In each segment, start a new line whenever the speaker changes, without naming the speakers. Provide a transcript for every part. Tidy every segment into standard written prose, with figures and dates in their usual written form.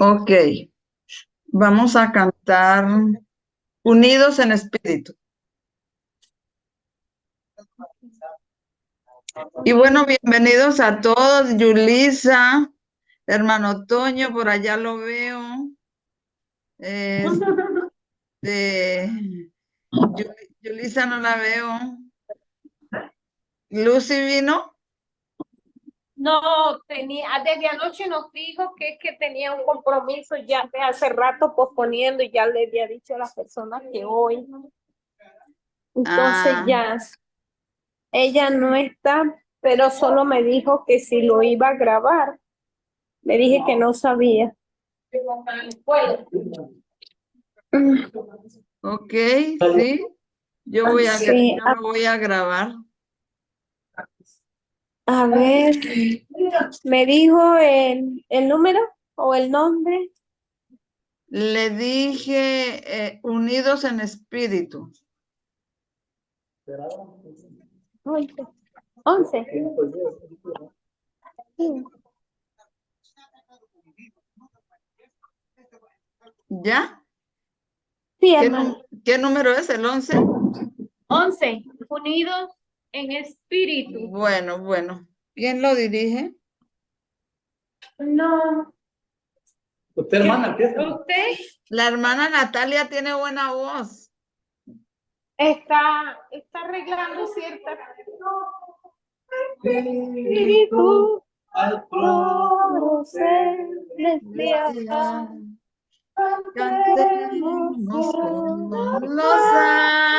Ok, vamos a cantar Unidos en Espíritu. Y bueno, bienvenidos a todos. Yulisa, hermano Toño, por allá lo veo. Yulisa no la veo. Lucy vino.
No, desde anoche nos dijo que es que tenía un compromiso ya de hace rato posponiendo y ya le había dicho a las personas que hoy. Entonces ya, ella no está, pero solo me dijo que si lo iba a grabar. Le dije que no sabía.
Ok, sí. Yo lo voy a grabar.
A ver, ¿me dijo el número o el nombre?
Le dije Unidos en Espíritu.
11.
¿Ya?
Sí,
¿Qué número es el 11?
11. Unidos en Espíritu.
Bueno. ¿Quién lo dirige?
No.
¿Usted, hermana?
¿Usted?
La hermana Natalia tiene buena voz.
Está arreglando ciertas Espíritu al trono celestial.
Cantemos con los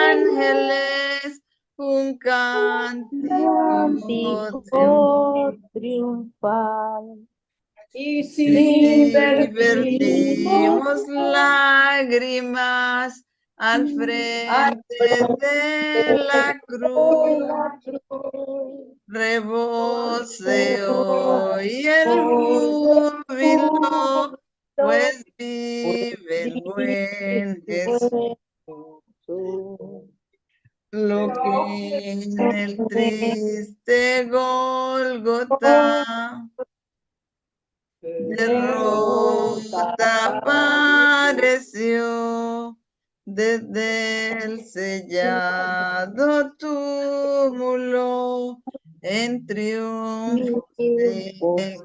ángeles un cántico
triunfal.
Y si vertimos lágrimas al frente de la cruz, rebose hoy el júbilo, pues vive el buen Jesús. Lo que en el triste Gólgota derrota pareció, desde el sellado túmulo en triunfo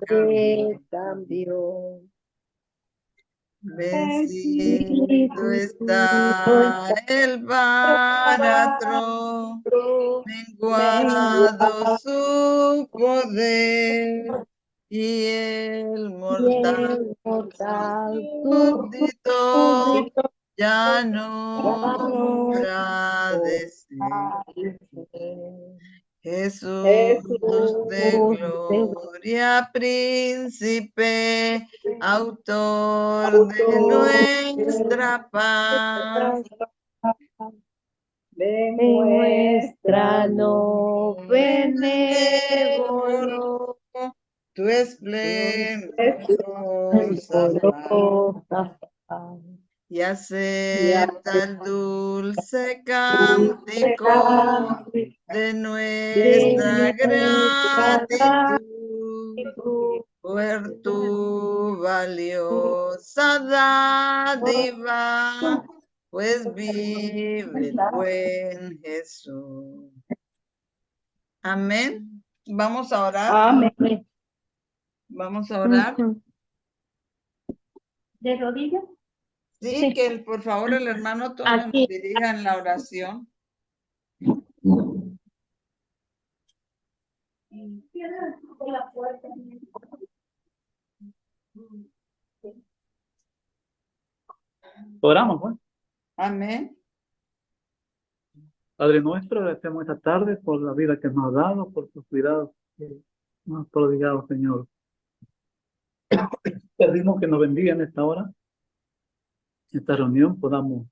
se cambió. Vencido está el báratro, menguado su poder, y el mortal súbdito ya no podrá decir: Jesús de gloria, príncipe, autor de nuestra paz, demuéstranos benévolo tu esplendorosa paz, y acepta el dulce cántico de nuestra gratitud por tu valiosa dádiva, pues vive el buen Jesús. Amén. Vamos a orar.
Amén.
Vamos a orar.
¿De rodillas?
Sí, que por favor el hermano Toño nos dirija en la oración.
Oramos, pues.
Amén.
Padre nuestro, agradecemos esta tarde por la vida que nos ha dado, por tus cuidados que nos has prodigado, Señor. Pedimos que nos bendiga en esta hora, en esta reunión, podamos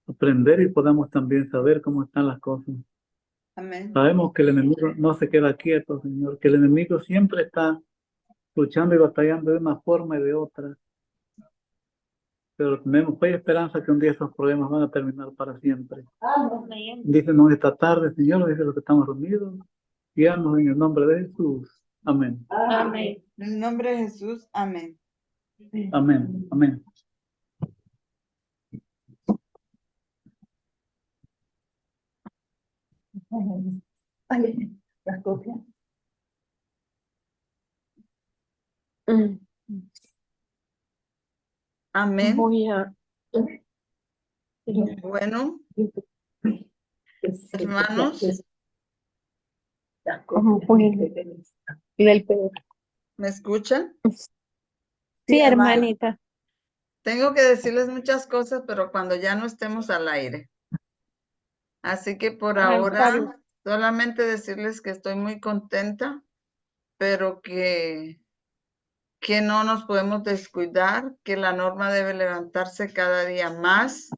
aprender y podamos también saber cómo están las cosas.
Amén.
Sabemos que el enemigo no se queda quieto, Señor, que el enemigo siempre está luchando y batallando de una forma y de otra. Pero tenemos fe y esperanza que un día esos problemas van a terminar para siempre. Dícenos esta tarde, Señor, dice los que estamos reunidos, guíanos en el nombre de Jesús. Amén.
Amén.
En el nombre de Jesús, amén.
Amén. Amén.
Las copias.
Amén.
Voy a...
Bueno, hermanos,
Del pedo.
¿me escuchan?
Sí,
hermano.
hermanita.
Tengo que decirles muchas cosas, pero cuando ya no estemos al aire. Así que por
Ajá, está bien.
ahora, solamente decirles que estoy muy contenta, pero que no nos podemos descuidar, que la norma debe levantarse cada día más,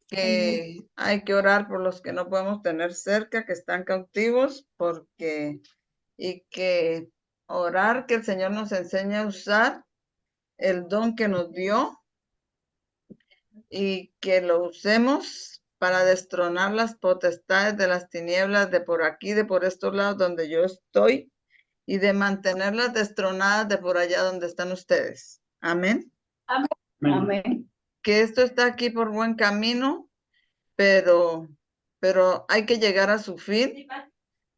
que hay que orar por los que no podemos tener cerca, que están cautivos, y que orar que el Señor nos enseñe a usar el don que nos dio y que lo usemos para destronar las potestades de las tinieblas de por aquí, de por estos lados donde yo estoy, y de mantenerlas destronadas de por allá donde están ustedes. Amén.
Amén.
Que esto está aquí por buen camino, pero hay que llegar a su fin,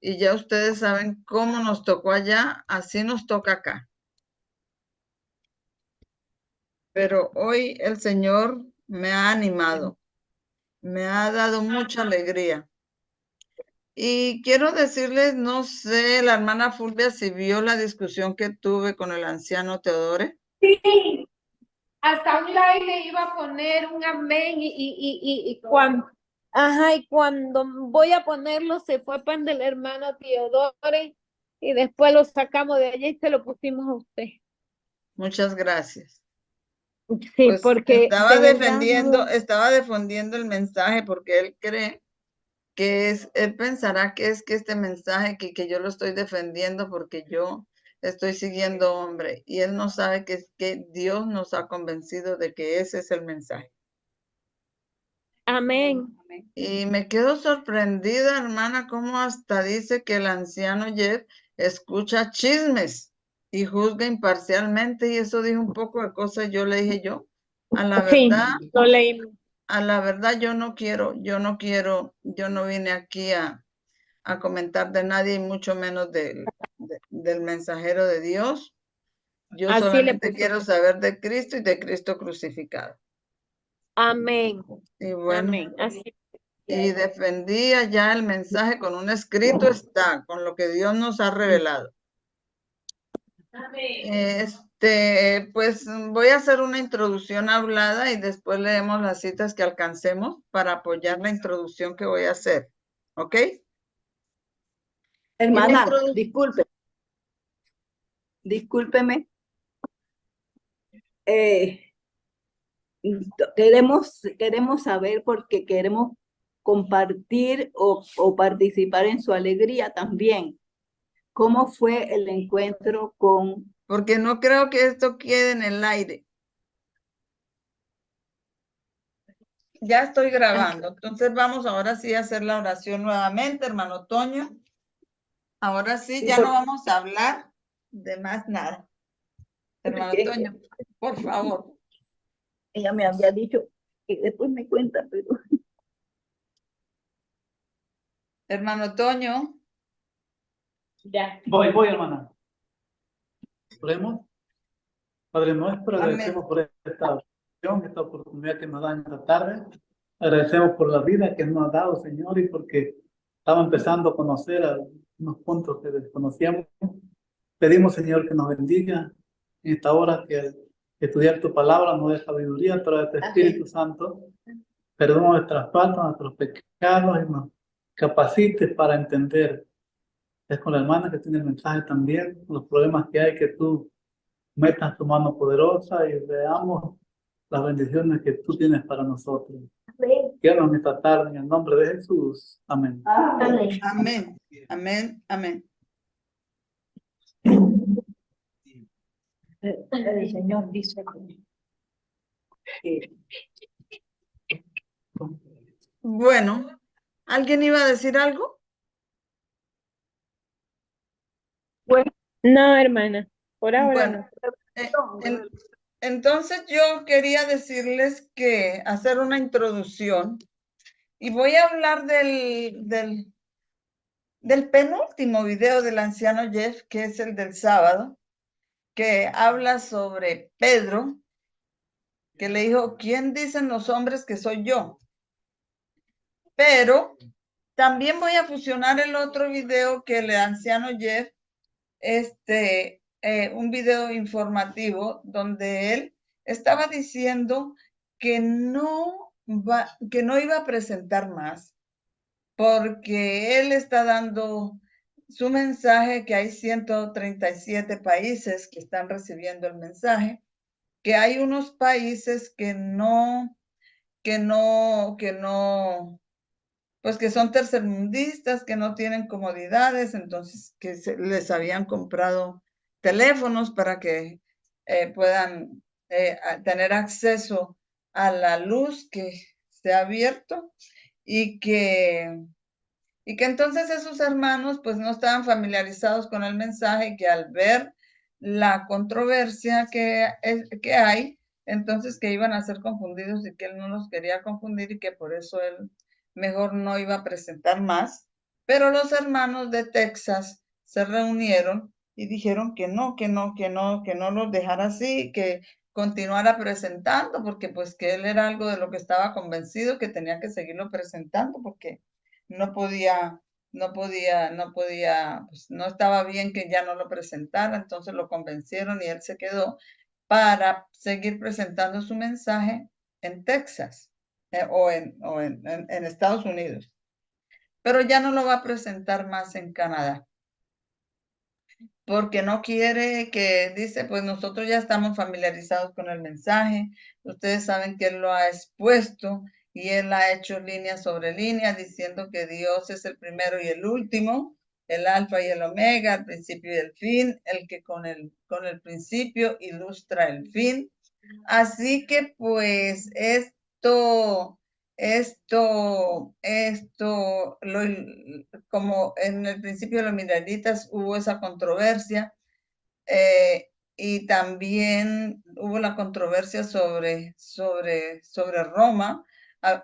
y ya ustedes saben cómo nos tocó allá, así nos toca acá. Pero hoy el Señor me ha animado, me ha dado mucha alegría. Y quiero decirles, no sé, la hermana Fulvia, si vio la discusión que tuve con el anciano Teodore.
Sí, hasta un like le iba a poner un amén y cuando, y cuando voy a ponerlo se fue pan del hermano Teodore y después lo sacamos de allí y se lo pusimos a usted.
Muchas gracias.
Sí,
Pues
porque
estaba
de verdad
estaba defendiendo el mensaje porque él cree que él pensará que es que este mensaje que yo lo estoy defendiendo porque yo estoy siguiendo hombre, y él no sabe que es que Dios nos ha convencido de que ese es el mensaje.
amén.
Y me quedo sorprendida, hermana, cómo hasta dice que el anciano Jeff escucha chismes y juzga imparcialmente, y eso dijo un poco de cosas. Yo le dije, a la
Sí,
verdad,
lo leímos.
a la verdad yo no vine aquí a comentar de nadie, y mucho menos del mensajero de Dios. Yo
Así le
solamente
puso.
quiero saber de Cristo y de Cristo crucificado.
Amén.
Y bueno,
Amén. Así.
y defendía ya el mensaje con un escrito, está, con lo que Dios nos ha revelado.
Amén.
Pues voy a hacer una introducción hablada y después leemos las citas que alcancemos para apoyar la introducción que voy a hacer. ¿Ok?
Hermana, discúlpeme. Queremos saber porque queremos compartir o participar en su alegría también. ¿Cómo fue el encuentro con?
Porque no creo que esto quede en el aire. Ya estoy grabando, entonces vamos ahora sí a hacer la oración nuevamente, hermano Toño. Ahora sí, ya no vamos a hablar de más nada. Hermano Toño, por favor.
Ella me había dicho que después me cuenta, pero...
Hermano Toño.
Ya.
Voy, hermana. ¿Oremos? Padre nuestro, agradecemos por esta oportunidad que nos dan esta tarde. Agradecemos por la vida que nos ha dado, Señor, y porque estamos empezando a conocer unos puntos que desconocíamos. Pedimos, Señor, que nos bendiga en esta hora, que estudiar tu palabra nos dé sabiduría a través de tu Espíritu Santo. Perdona nuestras faltas, nuestros pecados, y nos capacite para entender. Es con la hermana que tiene el mensaje también, los problemas que hay, que tú metas tu mano poderosa y veamos las bendiciones que tú tienes para nosotros. Quiero en esta tarde, en el nombre de Jesús. Amén.
Amén.
Amén. Amén. Amén.
El Señor dice que...
Bueno, ¿alguien iba a decir algo?
Bueno, No, hermana, por ahora
Bueno,
no.
entonces yo quería decirles que hacer una introducción y voy a hablar del penúltimo video del anciano Jeff, que es el del sábado, que habla sobre Pedro, que le dijo, ¿quién dicen los hombres que soy yo? Pero también voy a fusionar el otro video que el anciano Jeff, un video informativo donde él estaba diciendo que que no iba a presentar más, porque él está dando su mensaje, que hay 137 países que están recibiendo el mensaje, que hay unos países que no, pues que son tercermundistas, que no tienen comodidades, entonces que les habían comprado teléfonos para que puedan tener acceso a la luz que se ha abierto y que entonces esos hermanos pues no estaban familiarizados con el mensaje y que al ver la controversia que hay, entonces que iban a ser confundidos y que él no los quería confundir y que por eso él mejor no iba a presentar más. Pero los hermanos de Texas se reunieron y dijeron que no, que no los dejara así, que continuara presentando, porque pues que él era algo de lo que estaba convencido, que tenía que seguirlo presentando, porque no podía, pues no estaba bien que ya no lo presentara, entonces lo convencieron y él se quedó para seguir presentando su mensaje en Texas o en Estados Unidos. Pero ya no lo va a presentar más en Canadá, porque no quiere que, dice, pues nosotros ya estamos familiarizados con el mensaje, ustedes saben que él lo ha expuesto y él ha hecho línea sobre línea diciendo que Dios es el primero y el último, el alfa y el omega, el principio y el fin, el que con el principio ilustra el fin. Así que pues como en el principio de los Miguelitas hubo esa controversia, y también hubo la controversia sobre Roma.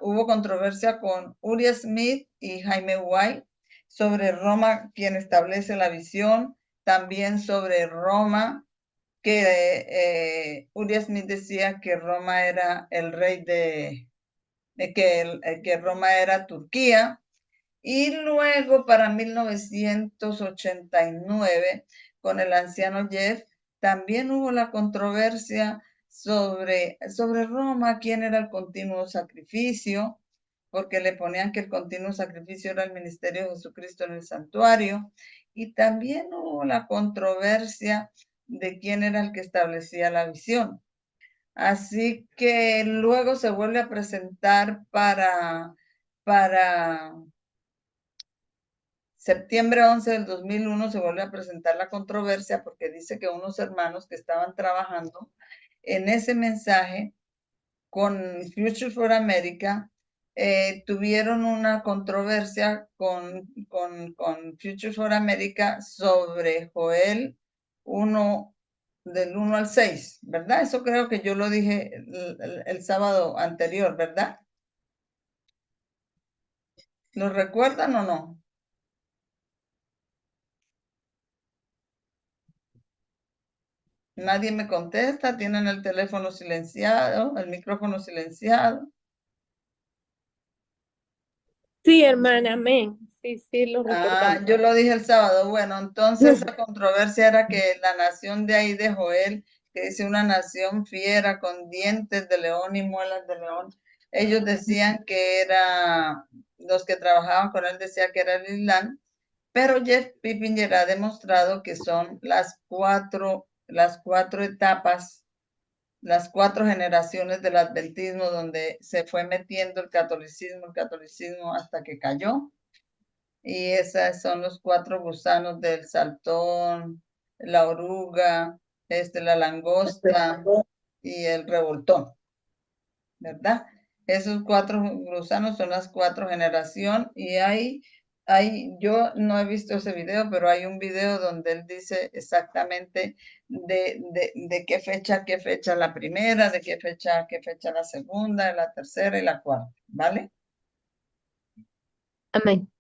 Hubo controversia con Uriah Smith y Jaime White sobre Roma, quien establece la visión, también sobre Roma, que Uriah Smith decía que Roma era el rey que Roma era Turquía. Y luego para 1989, con el anciano Jeff, también hubo la controversia sobre Roma, quién era el continuo sacrificio, porque le ponían que el continuo sacrificio era el ministerio de Jesucristo en el santuario. Y también hubo la controversia de quién era el que establecía la visión. Así que luego se vuelve a presentar para septiembre 11 del 2001 se vuelve a presentar la controversia porque dice que unos hermanos que estaban trabajando en ese mensaje con Future for America tuvieron una controversia con Future for America sobre Joel 1 del 1 al 6, ¿verdad? Eso creo que yo lo dije el sábado anterior, ¿verdad? ¿Lo recuerdan o no? Nadie me contesta, tienen el teléfono silenciado, el micrófono silenciado.
Sí, hermana, amén. Sí, lo recordamos.
Yo lo dije el sábado. Bueno, entonces la controversia era que la nación de ahí de Joel, que dice una nación fiera con dientes de león y muelas de león, ellos decían que era, los que trabajaban con él decían que era el Islam, pero Jeff Pippinger ha demostrado que son las cuatro etapas, las 4 generaciones del adventismo donde se fue metiendo el catolicismo hasta que cayó. Y esas son los 4 gusanos del saltón, la oruga, la langosta y el revoltón, ¿verdad? Esos 4 gusanos son las 4 generaciones y hay yo no he visto ese video, pero hay un video donde él dice exactamente de qué fecha la primera, de qué fecha la segunda, la tercera y la cuarta, ¿vale?
Amén.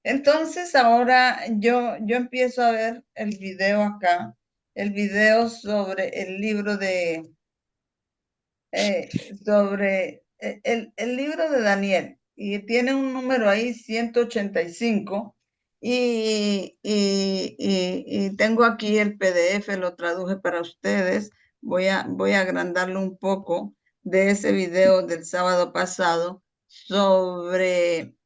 Entonces ahora yo empiezo a ver el video acá, el video sobre el libro de, el libro de Daniel, y tiene un número ahí, 185, y tengo aquí el PDF, lo traduje para ustedes. Voy a agrandarlo un poco de ese video del sábado pasado sobre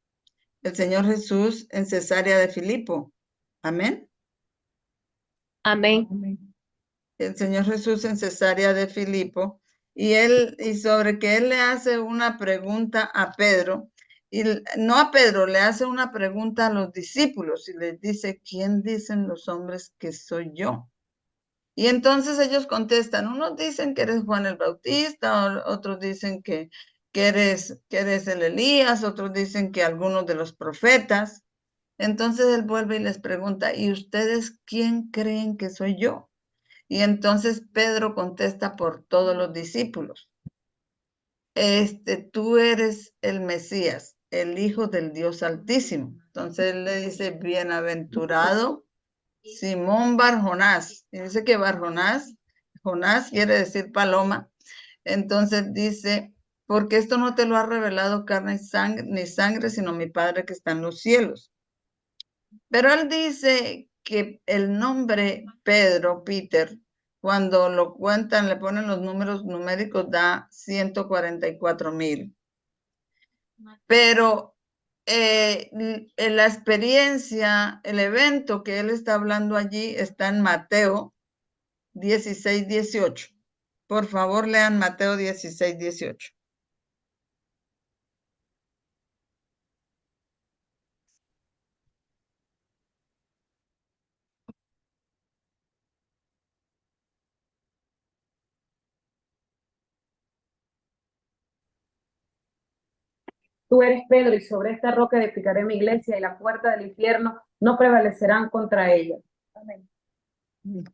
el Señor Jesús en Cesarea de Filipo. Amén.
Amén.
El Señor Jesús en Cesarea de Filipo, y sobre que él le hace una pregunta a Pedro, y no a Pedro, le hace una pregunta a los discípulos y les dice: ¿quién dicen los hombres que soy yo? Y entonces ellos contestan, unos dicen que eres Juan el Bautista, otros dicen que eres el Elías, otros dicen que algunos de los profetas. Entonces él vuelve y les pregunta: ¿y ustedes quién creen que soy yo? Y entonces Pedro contesta por todos los discípulos: tú eres el Mesías, el Hijo del Dios Altísimo. Entonces él le dice: bienaventurado Simón Bar-Jonás. Y dice que Bar-Jonás, Jonás quiere decir paloma. Entonces dice: porque esto no te lo ha revelado carne ni sangre, sino mi Padre que está en los cielos. Pero él dice que el nombre Pedro, Peter, cuando lo cuentan, le ponen los números numéricos, da 144,000. Pero la experiencia, el evento que él está hablando allí está en Mateo 16:18. Por favor, lean Mateo 16:18.
Tú eres Pedro, y sobre esta roca edificaré mi iglesia, y la puerta del infierno no prevalecerán contra ella. Amén.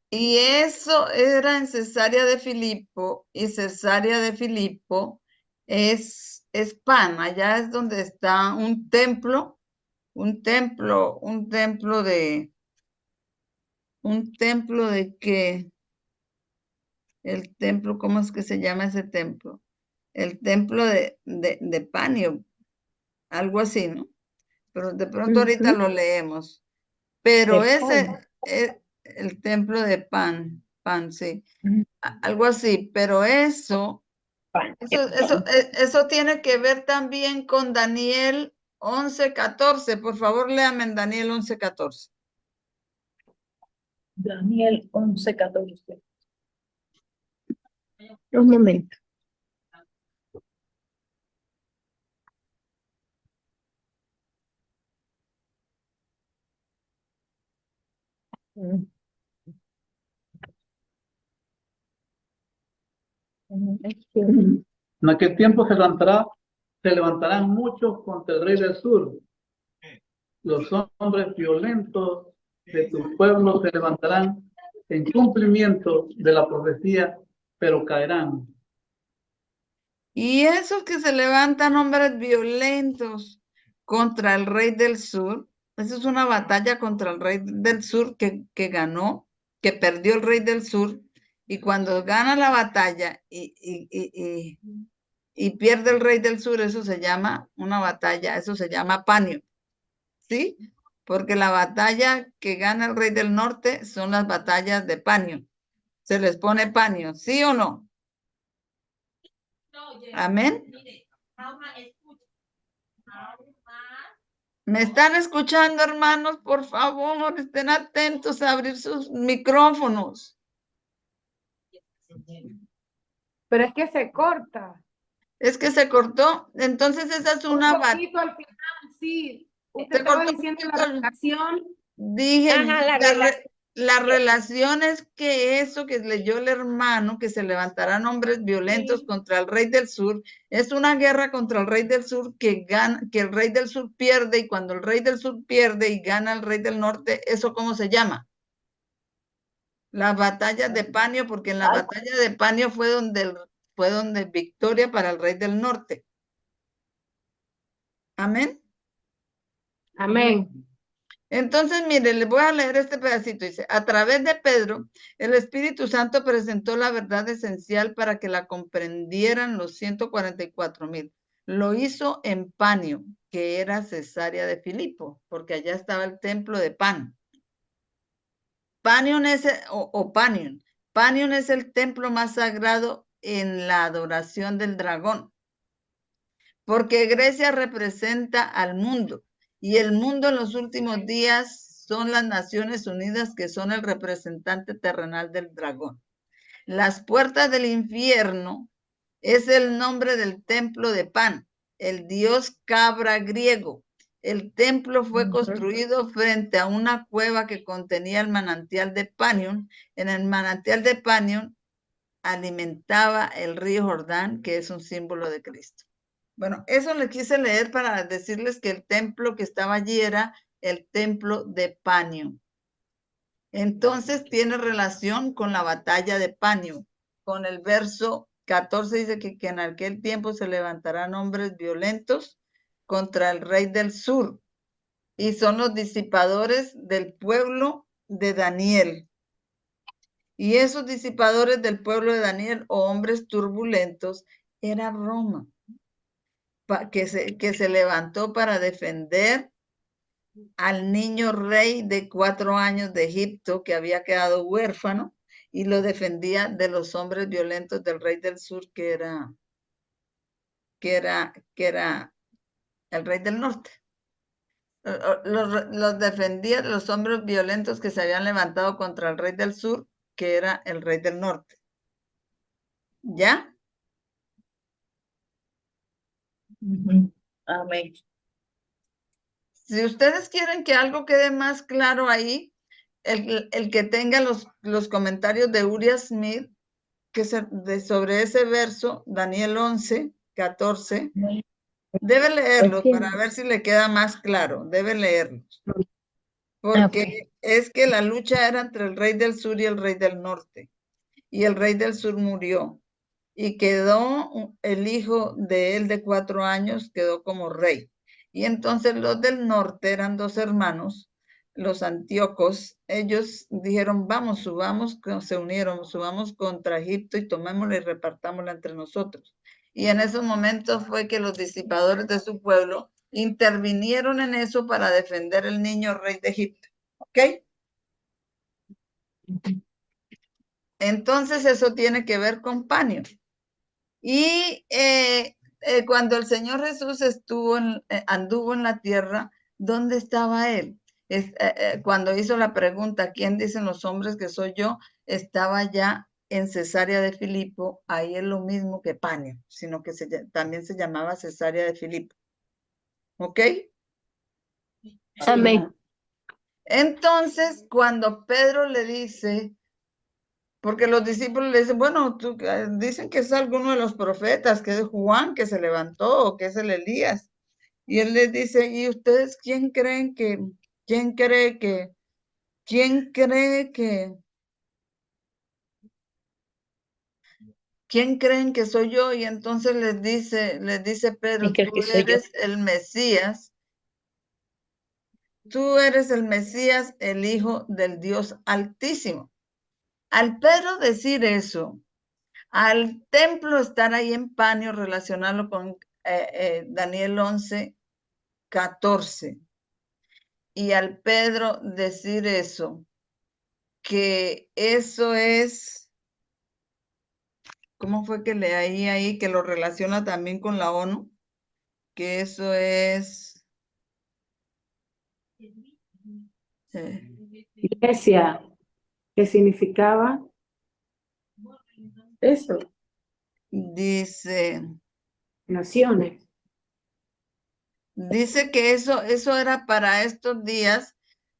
Y eso era en Cesarea de Filipo, y Cesarea de Filipo es Pan. Allá es donde está un templo de que, el templo, ¿cómo es que se llama ese templo? El templo de Panio, algo así, ¿no? Pero de pronto ahorita lo leemos. Pero ese es el templo de Pan, sí, algo así. Pero eso tiene que ver también con Daniel 11:14. Por favor, léame en Daniel 11:14.
Daniel 11:14. Un momento.
En aquel tiempo se levantarán muchos contra el rey del sur. Los hombres violentos de tu pueblo se levantarán en cumplimiento de la profecía, pero caerán.
Y esos que se levantan, hombres violentos contra el rey del sur, esa es una batalla contra el rey del sur que ganó, que perdió el rey del sur. Y cuando gana la batalla y pierde el rey del sur, eso se llama una batalla, eso se llama paño, ¿sí? Porque la batalla que gana el rey del norte son las batallas de paño. Se les pone paño, ¿sí o no? Amén. ¿Me están escuchando, hermanos? Por favor, estén atentos a abrir sus micrófonos.
Pero es que se corta.
Es que se cortó. Entonces esa es una
poquito al final, sí. Usted
Se
estaba
cortó
diciendo
un
la
poquito.
relación.
Dije,
Ajá, la relación.
La relación es que eso que leyó el hermano, que se levantarán hombres violentos contra el rey del sur, es una guerra contra el rey del sur que el rey del sur pierde, y cuando el rey del sur pierde y gana el rey del norte, ¿eso cómo se llama? La batalla de Panio, porque en la batalla de Panio fue donde victoria para el rey del norte. Amén.
Amén.
Entonces, mire, les voy a leer este pedacito. Dice, a través de Pedro, el Espíritu Santo presentó la verdad esencial para que la comprendieran los 144,000. Lo hizo en Panio, que era Cesarea de Filipo, porque allá estaba el templo de Pan. Panion es, Panion. Panion es el templo más sagrado en la adoración del dragón, porque Grecia representa al mundo. Y el mundo en los últimos días son las Naciones Unidas, que son el representante terrenal del dragón. Las puertas del infierno es el nombre del templo de Pan, el dios cabra griego. El templo fue construido frente a una cueva que contenía el manantial de Panion. En el manantial de Panion alimentaba el río Jordán, que es un símbolo de Cristo. Bueno, eso les quise leer para decirles que el templo que estaba allí era el templo de Panio. Entonces tiene relación con la batalla de Panio. Con el verso 14 dice que en aquel tiempo se levantarán hombres violentos contra el rey del sur, y son los disipadores del pueblo de Daniel. Y esos disipadores del pueblo de Daniel, o hombres turbulentos, era Roma, que se levantó para defender al niño rey de 4 años de Egipto, que había quedado huérfano, y lo defendía de los hombres violentos del rey del sur, que era el rey del norte. Los defendía de los hombres violentos que se habían levantado contra el rey del sur, que era el rey del norte. ¿Ya?
Amén.
Si ustedes quieren que algo quede más claro ahí, el que tenga los comentarios de Uriah Smith, sobre ese verso, Daniel 11, 14, debe leerlos para ver si le queda más claro, debe leerlos. Porque es que la lucha era entre el rey del sur y el rey del norte, y el rey del sur murió, y quedó el hijo de él de 4 años, quedó como rey. Y entonces los del norte eran 2 hermanos, los antíocos. Ellos dijeron, vamos, subamos, se unieron, subamos contra Egipto y tomémosla y repartámosla entre nosotros. Y en esos momentos fue que los disipadores de su pueblo intervinieron en eso para defender el niño rey de Egipto. ¿Ok? Entonces eso tiene que ver con Panio. Y cuando el Señor Jesús anduvo en la tierra, ¿dónde estaba él? Cuando hizo la pregunta, ¿quién dicen los hombres que soy yo? Estaba ya en Cesarea de Filipo. Ahí es lo mismo que Panio, sino que también se llamaba Cesarea de Filipo. ¿Ok?
Amén.
Entonces, cuando Pedro le dice, porque los discípulos le dicen, bueno, dicen que es alguno de los profetas, que es Juan, que se levantó, o que es el Elías. Y él les dice, ¿y ustedes quién creen que soy yo? Y entonces les dice Pedro, tú eres el Mesías, el Hijo del Dios Altísimo. Al Pedro decir eso, al templo estar ahí en Panio, relacionarlo con Daniel 11, 14, y al Pedro decir eso, que eso es, ¿cómo fue que leí ahí que lo relaciona también con la ONU? Que eso es...
Iglesia, ¿qué significaba eso?
Dice
Naciones.
que eso era para estos días,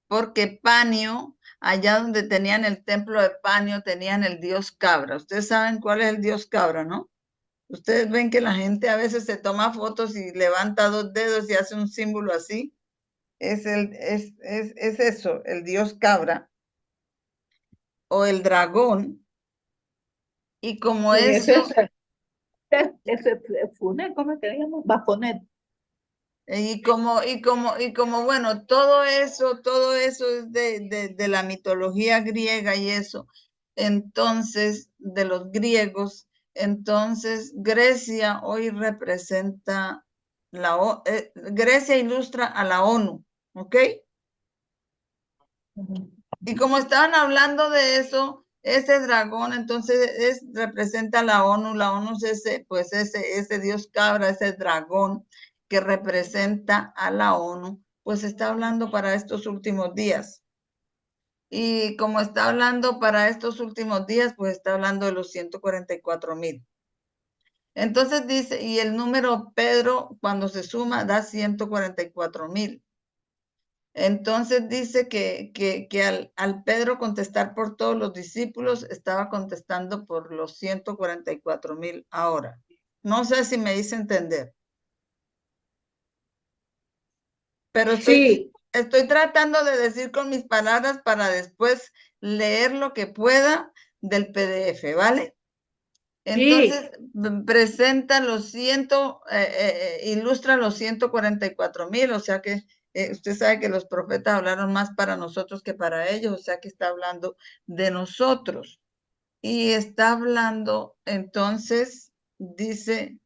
porque Panio allá donde tenían el templo de Panio, tenían el dios cabra. Ustedes saben cuál es el dios cabra, ¿no? Ustedes ven que la gente a veces se toma fotos y levanta 2 dedos y hace un símbolo así. Es eso, el dios cabra o el dragón. Y como
Sí,
eso,
ese Funet, ¿cómo es que le llaman? Bafonet.
y como, bueno, todo eso es de la mitología griega y eso. Entonces, de los griegos, entonces Grecia hoy representa Grecia ilustra a la ONU, ¿ok? Y como estaban hablando de eso, ese dragón, entonces representa a la ONU es ese dios cabra, ese dragón que representa a la ONU, pues está hablando para estos últimos días. Y como está hablando para estos últimos días, pues está hablando de los 144,000. Entonces dice, y el número Pedro, cuando se suma, da 144,000. Entonces dice que al Pedro contestar por todos los discípulos, estaba contestando por los 144,000 ahora. No sé si me hice entender. Pero
Sí,
estoy tratando de decir con mis palabras para después leer lo que pueda del PDF, ¿vale? Entonces, presenta ilustra los 144,000, o sea que usted sabe que los profetas hablaron más para nosotros que para ellos, o sea que está hablando de nosotros. Y está hablando, entonces, dice,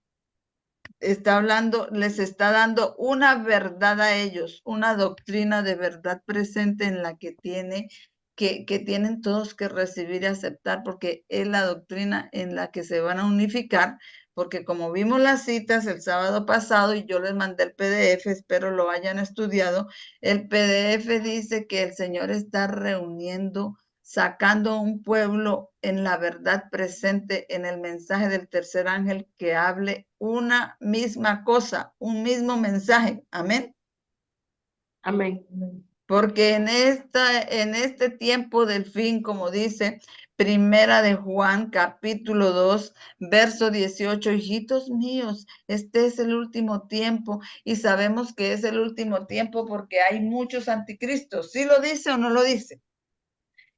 les está dando una verdad a ellos, una doctrina de verdad presente en la que tienen todos que recibir y aceptar, porque es la doctrina en la que se van a unificar, porque como vimos las citas el sábado pasado y yo les mandé el PDF, espero lo hayan estudiado, el PDF dice que el Señor está reuniendo, sacando un pueblo en la verdad presente, en el mensaje del tercer ángel, que hable una misma cosa, un mismo mensaje. Amén.
Amén.
Porque en este tiempo del fin, como dice Primera de Juan, capítulo 2, verso 18, hijitos míos, este es el último tiempo y sabemos que es el último tiempo porque hay muchos anticristos. ¿Sí lo dice o no lo dice?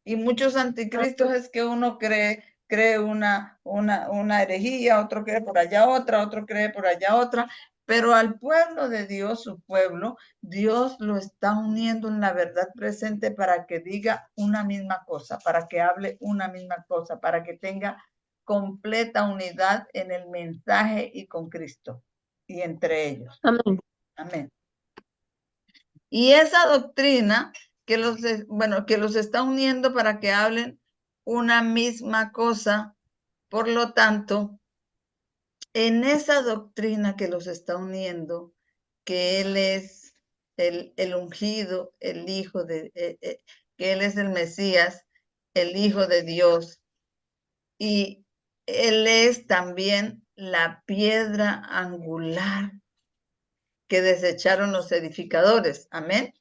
Y muchos anticristos es que uno cree una herejía, otro cree por allá otra, otro cree por allá otra, pero al pueblo de Dios, su pueblo, Dios lo está uniendo en la verdad presente para que diga una misma cosa, para que hable una misma cosa, para que tenga completa unidad en el mensaje y con Cristo y entre ellos.
Amén.
Amén. Y esa doctrina que los está uniendo para que hablen una misma cosa, por lo tanto, en esa doctrina que los está uniendo, que Él es el ungido, el hijo que Él es el Mesías, el Hijo de Dios, y Él es también la piedra angular que desecharon los edificadores. Amén.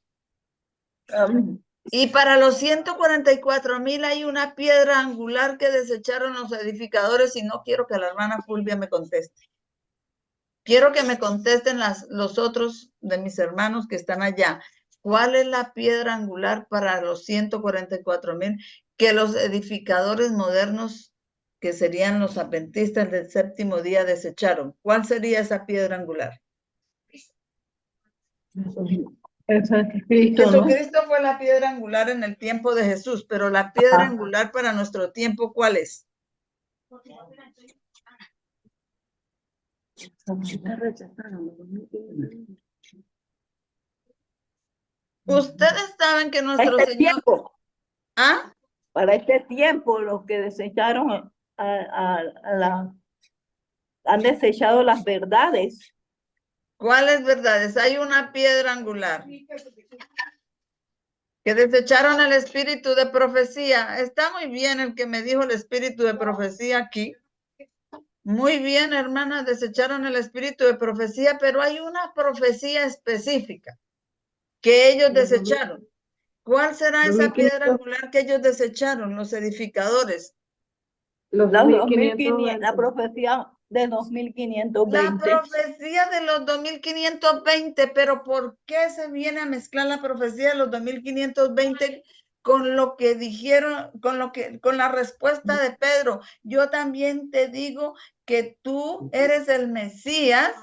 Y para los 144,000 hay una piedra angular que desecharon los edificadores, y no quiero que la hermana Fulvia me conteste. Quiero que me contesten los otros de mis hermanos que están allá. ¿Cuál es la piedra angular para los 144,000 que los edificadores modernos, que serían los adventistas del séptimo día, desecharon? ¿Cuál sería esa piedra angular? Jesucristo fue la piedra angular en el tiempo de Jesús, pero la piedra angular para nuestro tiempo, ¿cuál es? Ustedes saben que nuestro
Señor,
tiempo. ¿Ah?
Para este tiempo, los que desecharon han desechado las verdades.
¿Cuáles verdades? Hay una piedra angular. Que desecharon el espíritu de profecía. Está muy bien el que me dijo el espíritu de profecía aquí. Muy bien, hermana, desecharon el espíritu de profecía, pero hay una profecía específica que ellos desecharon. ¿Cuál será esa piedra
2500.
angular que ellos desecharon, los edificadores?
Los
La
2520.
profecía de
La
2520.
profecía de los 2520, pero ¿por qué se viene a mezclar la profecía de los 2520 con lo que dijeron, con la respuesta de Pedro? Yo también te digo que tú eres el Mesías,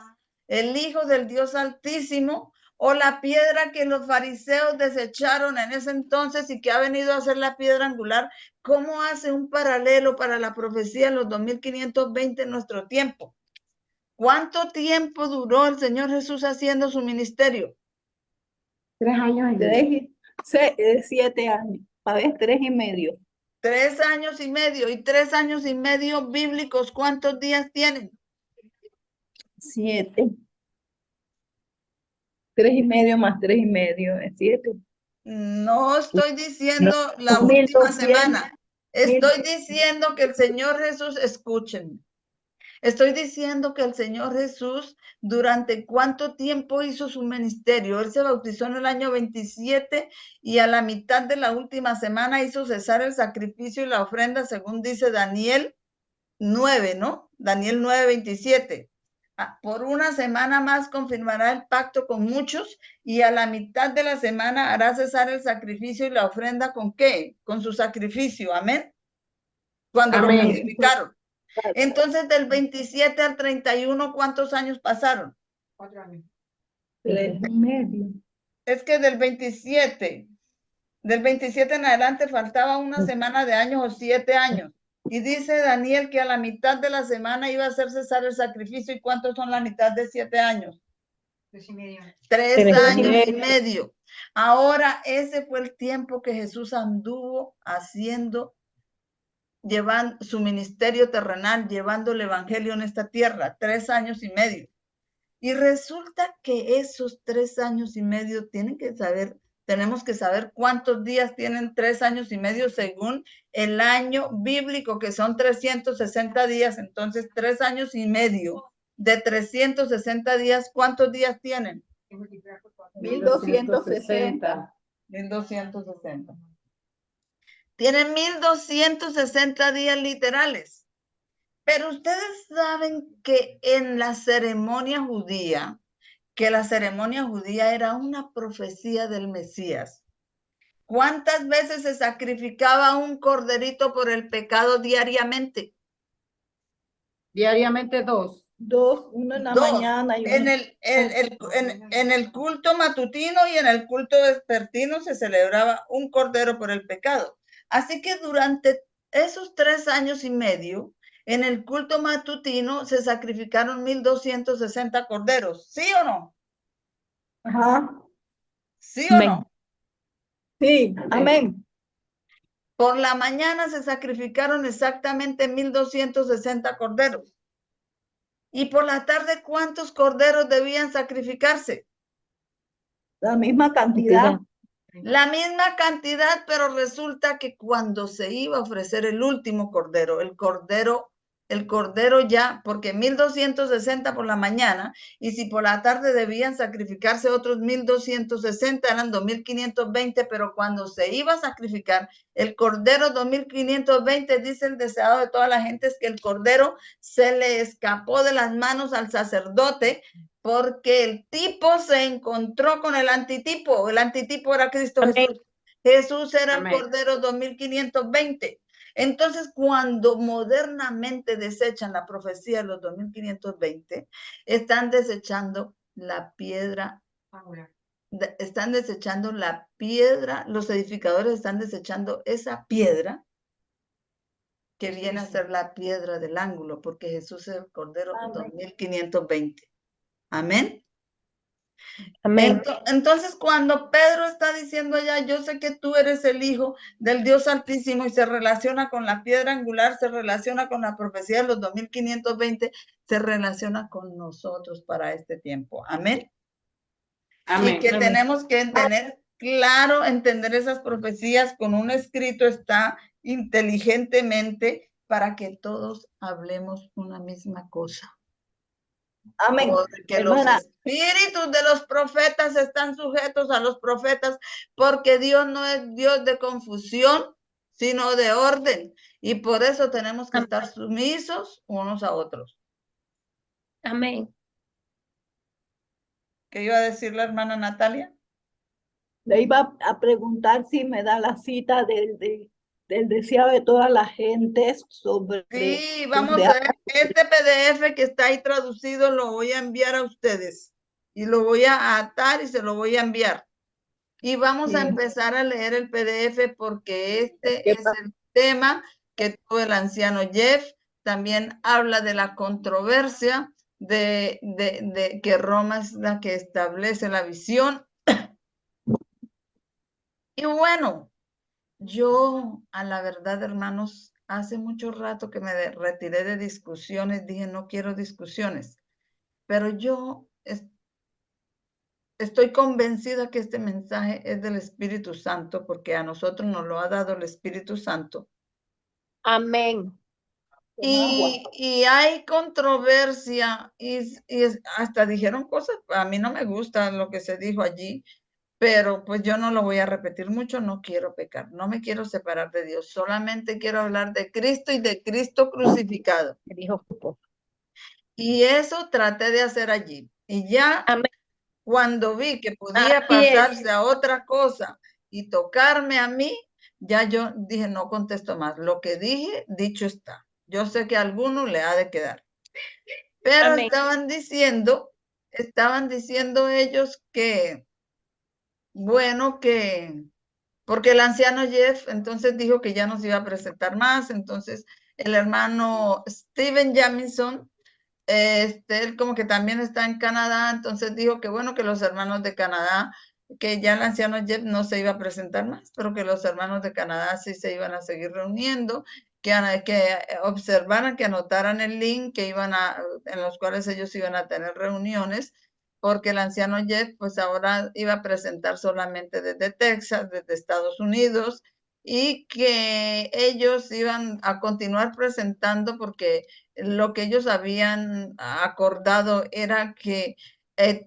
el Hijo del Dios Altísimo, o la piedra que los fariseos desecharon en ese entonces y que ha venido a ser la piedra angular. ¿Cómo hace un paralelo para la profecía de los 2520 en nuestro tiempo? ¿Cuánto tiempo duró el Señor Jesús haciendo su ministerio?
3 años y medio.
7 años. A ver, 3 y medio.
3 años y medio. Y 3 años y medio bíblicos, ¿cuántos días tienen?
7. 3 y medio más 3 y medio es 7.
No estoy diciendo
No,
la última
1200.
semana. Estoy diciendo que el Señor Jesús, escuchen, estoy diciendo que el Señor Jesús, ¿durante cuánto tiempo hizo su ministerio? Él se bautizó en el año 27 y a la mitad de la última semana hizo cesar el sacrificio y la ofrenda, según dice Daniel 9, ¿no? Daniel 9:27. Por una semana más confirmará el pacto con muchos y a la mitad de la semana hará cesar el sacrificio y la ofrenda. ¿Con qué? Con su sacrificio. Amén. Cuando lo
Amén.
crucificaron. Entonces, del 27 al 31, ¿cuántos años pasaron?
4 años.
3 y medio.
Es que del 27 en adelante faltaba una semana de años o 7 años. Y dice Daniel que a la mitad de la semana iba a hacer cesar el sacrificio. ¿Y cuántos son la mitad de 7 años?
3 y medio.
3 años y medio. Ahora ese fue el tiempo que Jesús anduvo haciendo, llevando su ministerio terrenal, llevando el evangelio en esta tierra. 3 años y medio. Y resulta que esos 3 años y medio tenemos que saber cuántos días tienen 3 años y medio según el año bíblico, que son 360 días. Entonces, 3 años y medio de 360 días, ¿cuántos días tienen?
1260.
1260. Tienen 1260 días literales. Pero ustedes saben que en la ceremonia judía, era una profecía del Mesías. ¿Cuántas veces se sacrificaba un corderito por el pecado diariamente?
Diariamente 2.
2, uno en la
2.
mañana y uno
En el culto matutino y en el culto vespertino se celebraba un cordero por el pecado. Así que durante esos 3 años y medio, en el culto matutino se sacrificaron 1260 corderos. ¿Sí o no?
Ajá.
¿Sí o no?
Sí, amén.
Por la mañana se sacrificaron exactamente 1260 corderos. Y por la tarde, ¿cuántos corderos debían sacrificarse?
La misma cantidad.
La misma cantidad, pero resulta que cuando se iba a ofrecer el último cordero, el cordero ya, porque 1260 por la mañana, y si por la tarde debían sacrificarse otros 1260, eran 2520, pero cuando se iba a sacrificar el cordero 2520, dice el deseado de toda la gente, es que el cordero se le escapó de las manos al sacerdote, porque el tipo se encontró con el antitipo. El antitipo era Cristo Jesús. Jesús era el Cordero 2520. Entonces, cuando modernamente desechan la profecía de los 2520, están desechando la piedra. Están desechando la piedra. Los edificadores están desechando esa piedra que viene a ser la piedra del ángulo, porque Jesús es el Cordero 2520. Amén.
Amén.
Entonces, cuando Pedro está diciendo allá, yo sé que tú eres el Hijo del Dios Altísimo, y se relaciona con la piedra angular, se relaciona con la profecía de los 2520, se relaciona con nosotros para este tiempo. Amén.
Amén.
Y que tenemos que tener claro, entender esas profecías con un escrito, está inteligentemente, para que todos hablemos una misma cosa.
Amén.
Porque los
Hermana,
espíritus de los profetas están sujetos a los profetas, porque Dios no es Dios de confusión, sino de orden. Y por eso tenemos que estar sumisos unos a otros.
Amén.
¿Qué iba a decir la hermana Natalia?
le iba a preguntar si me da la cita del deseo de todas las gentes sobre...
Sí, vamos a ver, este PDF que está ahí traducido lo voy a enviar a ustedes y lo voy a atar y se lo voy a enviar. Y vamos a empezar a leer el PDF porque este es el tema que tuvo el anciano Jeff. También habla de la controversia de que Roma es la que establece la visión. Y bueno, yo, a la verdad, hermanos, hace mucho rato que me retiré de discusiones, dije, no quiero discusiones, pero yo estoy convencida que este mensaje es del Espíritu Santo, porque a nosotros nos lo ha dado el Espíritu Santo.
Amén.
Y hay controversia y hasta dijeron cosas, a mí no me gusta lo que se dijo allí, pero pues yo no lo voy a repetir mucho, no quiero pecar, no me quiero separar de Dios, solamente quiero hablar de Cristo y de Cristo crucificado.
Dijo.
Y eso traté de hacer allí. Y ya
Amén.
cuando vi que podía
Así es.
pasarse a otra cosa y tocarme a mí, ya yo dije, no contesto más. Lo que dije, dicho está. Yo sé que a alguno le ha de quedar. Pero
Amén.
estaban diciendo ellos que, bueno, porque el anciano Jeff entonces dijo que ya no se iba a presentar más, entonces el hermano Steven Jamison, él como que también está en Canadá, entonces dijo que bueno, que los hermanos de Canadá, que ya el anciano Jeff no se iba a presentar más, pero que los hermanos de Canadá sí se iban a seguir reuniendo, que observaran, que anotaran el link en los cuales ellos iban a tener reuniones, porque el anciano Jeff pues ahora iba a presentar solamente desde Texas, desde Estados Unidos, y que ellos iban a continuar presentando porque lo que ellos habían acordado era que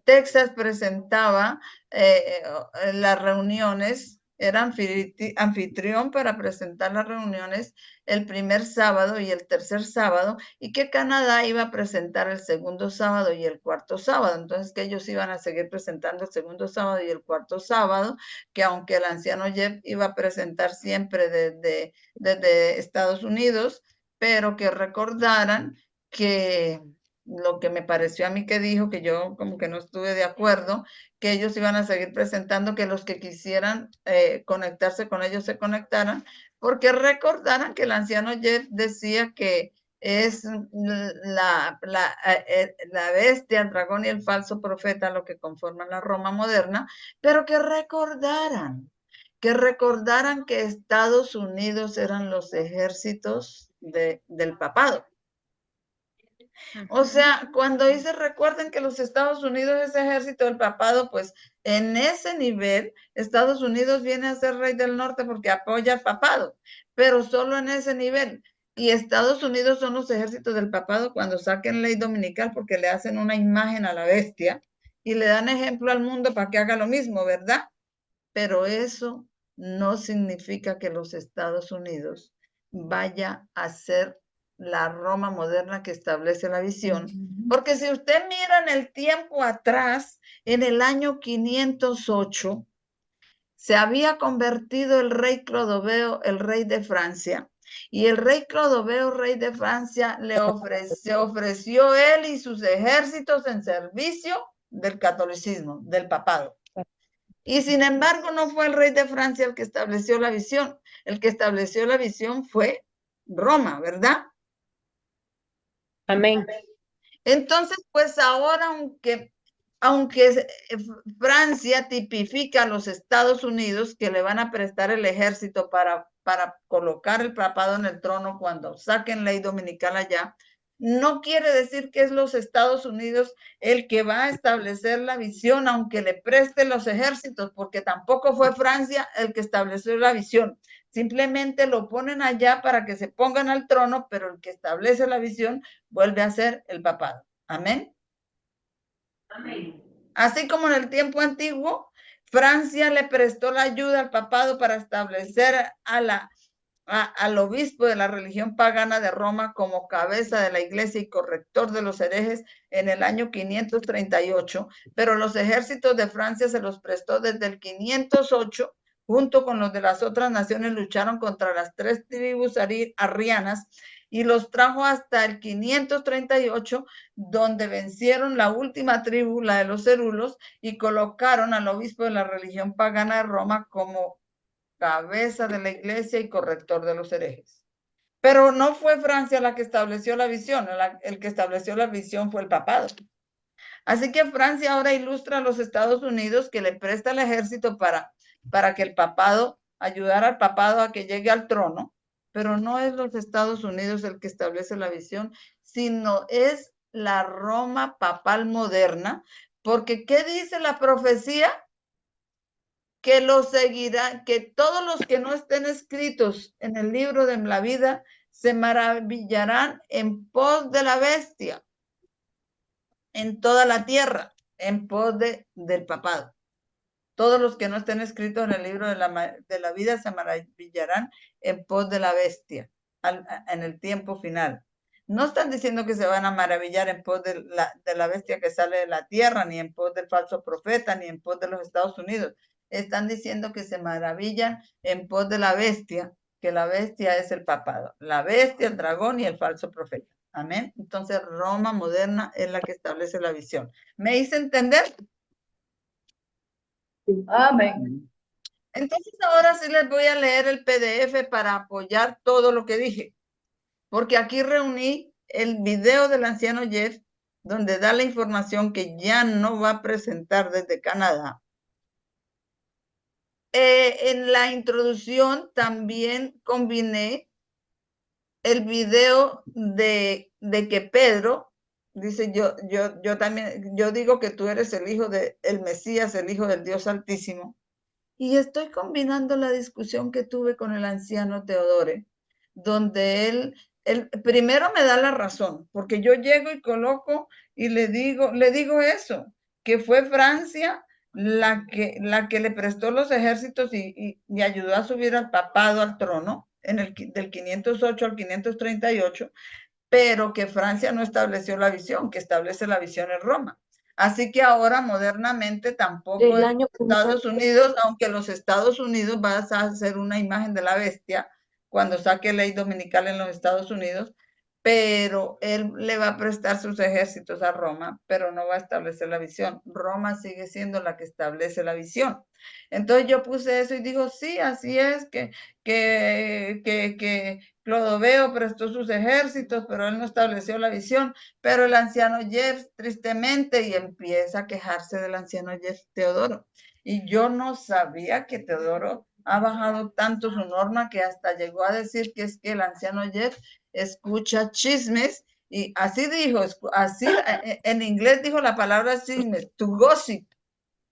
Texas presentaba las reuniones, era anfitrión para presentar las reuniones el primer sábado y el tercer sábado, y que Canadá iba a presentar el segundo sábado y el cuarto sábado. Entonces que ellos iban a seguir presentando el segundo sábado y el cuarto sábado, que aunque el anciano Jeff iba a presentar siempre desde Estados Unidos, pero que recordaran que lo que me pareció a mí que dijo, que yo como que no estuve de acuerdo, que ellos iban a seguir presentando, que los que quisieran conectarse con ellos se conectaran, porque recordaran que el anciano Jeff decía que es la bestia, el dragón y el falso profeta lo que conforman la Roma moderna, pero que recordaran que Estados Unidos eran los ejércitos del papado. O sea, cuando dice recuerden que los Estados Unidos es ejército del papado, pues en ese nivel Estados Unidos viene a ser rey del norte porque apoya al papado, pero solo en ese nivel. Y Estados Unidos son los ejércitos del papado cuando saquen ley dominical porque le hacen una imagen a la bestia y le dan ejemplo al mundo para que haga lo mismo, ¿verdad? Pero eso no significa que los Estados Unidos vaya a ser la Roma moderna que establece la visión. Porque si usted mira en el tiempo atrás, en el año 508, se había convertido el rey Clodoveo, el rey de Francia. Y el rey Clodoveo, rey de Francia, se ofreció él y sus ejércitos en servicio del catolicismo, del papado. Y sin embargo, no fue el rey de Francia el que estableció la visión. El que estableció la visión fue Roma, ¿verdad?
Amén.
Entonces, pues ahora, aunque Francia tipifica a los Estados Unidos que le van a prestar el ejército para colocar el papado en el trono cuando saquen ley dominical allá, no quiere decir que es los Estados Unidos el que va a establecer la visión, aunque le preste los ejércitos, porque tampoco fue Francia el que estableció la visión. Simplemente lo ponen allá para que se pongan al trono, pero el que establece la visión vuelve a ser el papado. Amén. Así como en el tiempo antiguo, Francia le prestó la ayuda al papado para establecer al obispo de la religión pagana de Roma como cabeza de la iglesia y corrector de los herejes en el año 538, pero los ejércitos de Francia se los prestó desde el 508, junto con los de las otras naciones, lucharon contra las 3 tribus arrianas y los trajo hasta el 538, donde vencieron la última tribu, la de los cerulos, y colocaron al obispo de la religión pagana de Roma como cabeza de la iglesia y corrector de los herejes. Pero no fue Francia la que estableció la visión, el que estableció la visión fue el papado. Así que Francia ahora ilustra a los Estados Unidos, que le presta el ejército para que el papado, ayudar al papado a que llegue al trono, pero no es los Estados Unidos el que establece la visión, sino es la Roma papal moderna, porque ¿qué dice la profecía? Que lo seguirán, que todos los que no estén escritos en el libro de la vida se maravillarán en pos de la bestia en toda la tierra, en pos del papado. Todos los que no estén escritos en el libro de la vida se maravillarán en pos de la bestia en el tiempo final. No están diciendo que se van a maravillar en pos de la bestia que sale de la tierra, ni en pos del falso profeta, ni en pos de los Estados Unidos. Están diciendo que se maravillan en pos de la bestia, que la bestia es el papado. La bestia, el dragón y el falso profeta. Amén. Entonces, Roma moderna es la que establece la visión. ¿Me hice entender?
Amén.
Entonces ahora sí les voy a leer el PDF para apoyar todo lo que dije, porque aquí reuní el video del anciano Jeff, donde da la información que ya no va a presentar desde Canadá. En la introducción también combiné el video de que Pedro dice, yo también, yo digo que tú eres el hijo del Mesías, el hijo del Dios Altísimo. Y estoy combinando la discusión que tuve con el anciano Teodore, donde él primero me da la razón, porque yo llego y coloco y le digo eso, que fue Francia la que le prestó los ejércitos y ayudó a subir al papado al trono del 508 al 538, pero que Francia no estableció la visión, que establece la visión en Roma. Así que ahora modernamente tampoco es Estados Unidos, aunque los Estados Unidos va a hacer una imagen de la bestia cuando saque ley dominical en los Estados Unidos, pero él le va a prestar sus ejércitos a Roma, pero no va a establecer la visión. Roma sigue siendo la que establece la visión. Entonces yo puse eso y digo, sí, así es, que Clodoveo prestó sus ejércitos, pero él no estableció la visión. Pero el anciano Jeff, tristemente, y empieza a quejarse del anciano Jeff Teodoro. Y yo no sabía que Teodoro ha bajado tanto su norma que hasta llegó a decir que es que el anciano Jeff escucha chismes, y así dijo, así en inglés dijo la palabra chismes, to gossip,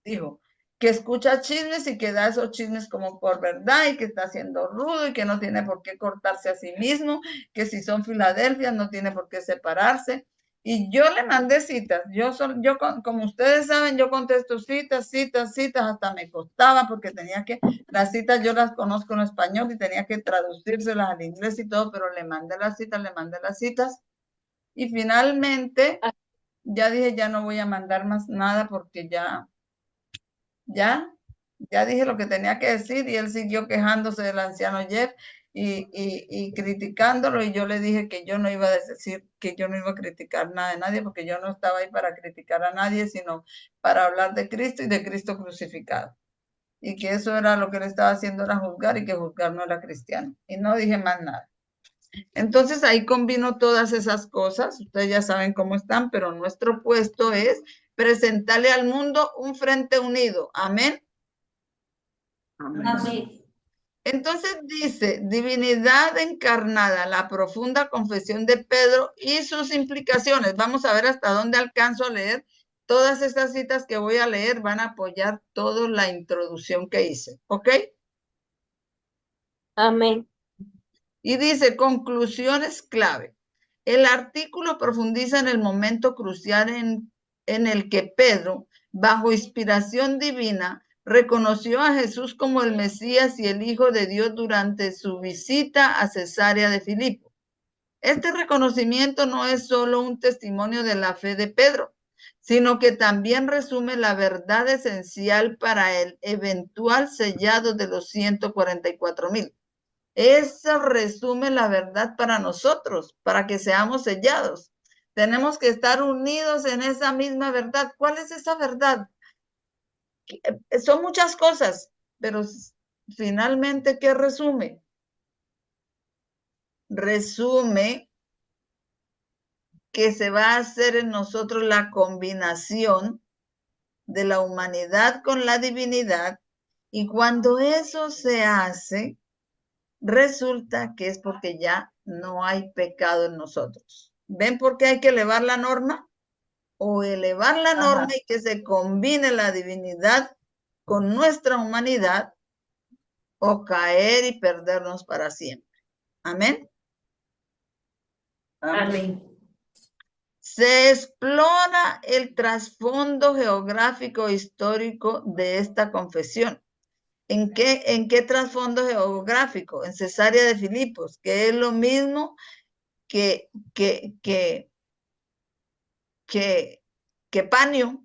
dijo, que escucha chismes y que da esos chismes como por verdad y que está siendo rudo y que no tiene por qué cortarse a sí mismo, que si son Filadelfia no tiene por qué separarse. Y yo le mandé citas, como ustedes saben, yo contesto citas, hasta me costaba porque tenía que, las citas yo las conozco en español y tenía que traducírselas al inglés y todo, pero le mandé las citas y finalmente ya dije, ya no voy a mandar más nada porque ya dije lo que tenía que decir y él siguió quejándose del anciano Jeff y criticándolo, y yo le dije que yo no iba a decir, que yo no iba a criticar nada de nadie, porque yo no estaba ahí para criticar a nadie, sino para hablar de Cristo y de Cristo crucificado. Y que eso era lo que él estaba haciendo, era juzgar, y que juzgar no era cristiano. Y no dije más nada. Entonces ahí combino todas esas cosas, ustedes ya saben cómo están, pero nuestro puesto es presentarle al mundo un frente unido. Amén.
Amén.
Entonces dice, divinidad encarnada, la profunda confesión de Pedro y sus implicaciones. Vamos a ver hasta dónde alcanzo a leer. Todas estas citas que voy a leer van a apoyar toda la introducción que hice, ¿ok?
Amén.
Y dice, conclusiones clave. El artículo profundiza en el momento crucial en en el que Pedro, bajo inspiración divina, reconoció a Jesús como el Mesías y el Hijo de Dios durante su visita a Cesarea de Filipo. Este reconocimiento no es solo un testimonio de la fe de Pedro, sino que también resume la verdad esencial para el eventual sellado de los 144,000. Eso resume la verdad para nosotros, para que seamos sellados. Tenemos que estar unidos en esa misma verdad. ¿Cuál es esa verdad? Son muchas cosas, pero finalmente, ¿qué resume? Resume que se va a hacer en nosotros la combinación de la humanidad con la divinidad, y cuando eso se hace, resulta que es porque ya no hay pecado en nosotros. ¿Ven por qué hay que elevar la norma? O elevar la norma y que se combine la divinidad con nuestra humanidad, o caer y perdernos para siempre. Amén.
Amén.
Se explora el trasfondo geográfico e histórico de esta confesión. ¿En qué trasfondo geográfico? En Cesarea de Filipos, que es lo mismo que Panio,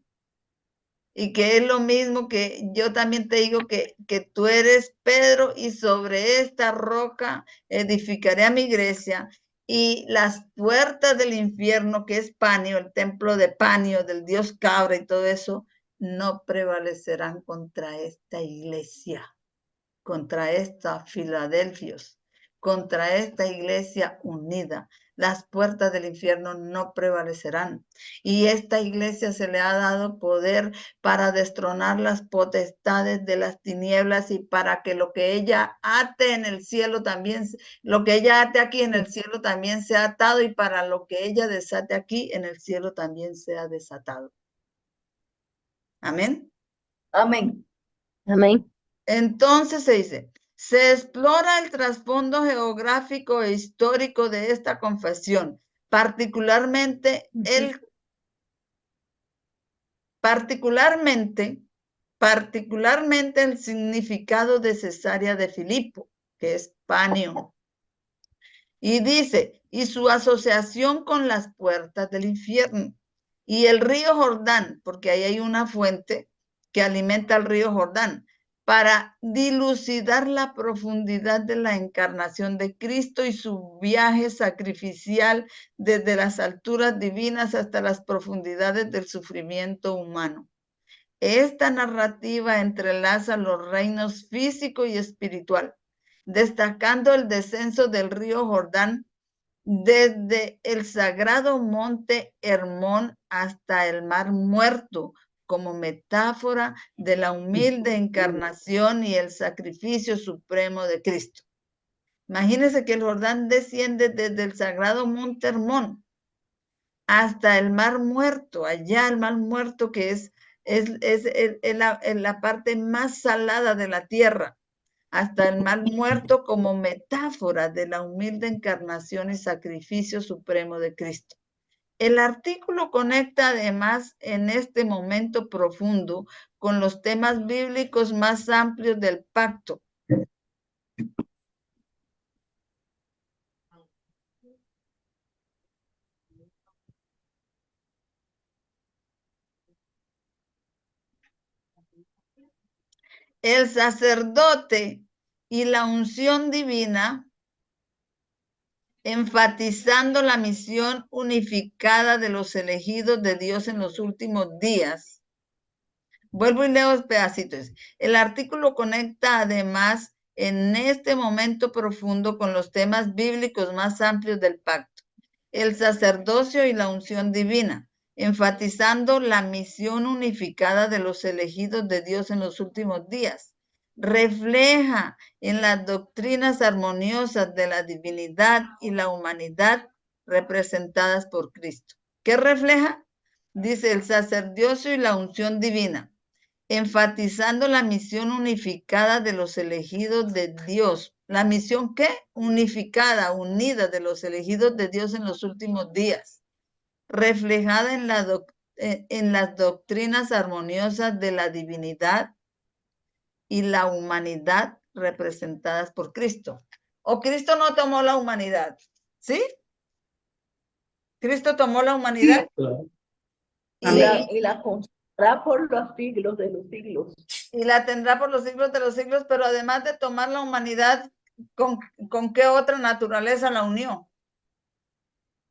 y que es lo mismo que yo también te digo que tú eres Pedro, y sobre esta roca edificaré a mi iglesia, y las puertas del infierno, que es Panio, el templo de Panio, del dios cabra y todo eso, no prevalecerán contra esta iglesia, contra esta Filadelfios, contra esta iglesia unida. Las puertas del infierno no prevalecerán. Y esta iglesia se le ha dado poder para destronar las potestades de las tinieblas, y para que lo que ella ate en el cielo también, lo que ella ate aquí en el cielo también sea atado, y para lo que ella desate aquí en el cielo también sea desatado. Amén.
Amén.
Amén.
Entonces se dice, se explora el trasfondo geográfico e histórico de esta confesión, particularmente el significado de Cesarea de Filipo, que es Panio. Y dice, y su asociación con las puertas del infierno y el río Jordán, porque ahí hay una fuente que alimenta el río Jordán, para dilucidar la profundidad de la encarnación de Cristo y su viaje sacrificial desde las alturas divinas hasta las profundidades del sufrimiento humano. Esta narrativa entrelaza los reinos físico y espiritual, destacando el descenso del río Jordán desde el sagrado monte Hermón hasta el mar Muerto, como metáfora de la humilde encarnación y el sacrificio supremo de Cristo. Imagínense que el Jordán desciende desde el sagrado monte Hermón hasta el mar Muerto, allá el mar Muerto, que es la parte más salada de la tierra, hasta el mar Muerto, como metáfora de la humilde encarnación y sacrificio supremo de Cristo. El artículo conecta además en este momento profundo con los temas bíblicos más amplios del pacto. El sacerdote y la unción divina, enfatizando la misión unificada de los elegidos de Dios en los últimos días. Vuelvo y leo pedacitos. El artículo conecta además en este momento profundo con los temas bíblicos más amplios del pacto: el sacerdocio y la unción divina, enfatizando la misión unificada de los elegidos de Dios en los últimos días. Refleja en las doctrinas armoniosas de la divinidad y la humanidad representadas por Cristo. ¿Qué refleja? Dice el sacerdocio y la unción divina, enfatizando la misión unificada de los elegidos de Dios. ¿La misión qué? Unificada, unida, de los elegidos de Dios en los últimos días, reflejada en en las doctrinas armoniosas de la divinidad y la humanidad representadas por Cristo. ¿O Cristo no tomó la humanidad? ¿Sí? Cristo tomó la humanidad.
Claro.
Y
la conservará por los siglos de los siglos.
y la tendrá por los siglos de los siglos, pero además de tomar la humanidad, ¿con qué otra naturaleza la unió?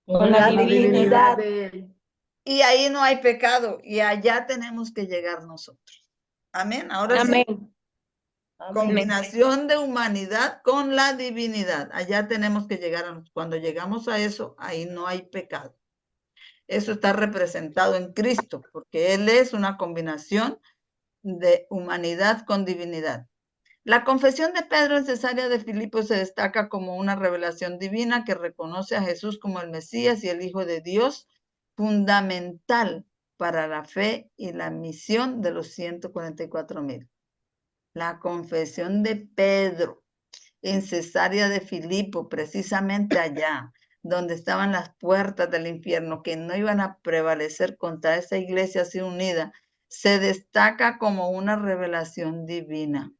Con la
La
divinidad
divinidad.
de él.
Y ahí no hay pecado, y allá tenemos que llegar nosotros. Amén. Ahora
Amén.
sí,
Amén.
combinación de humanidad con la divinidad. Allá tenemos que llegar. Cuando llegamos a eso, ahí no hay pecado. Eso está representado en Cristo, porque Él es una combinación de humanidad con divinidad. La confesión de Pedro en Cesarea de Filipo se destaca como una revelación divina que reconoce a Jesús como el Mesías y el Hijo de Dios, fundamental para la fe y la misión de los 144,000. La confesión de Pedro en Cesarea de Filipo, precisamente allá, donde estaban las puertas del infierno, que no iban a prevalecer contra esa iglesia así unida, se destaca como una revelación divina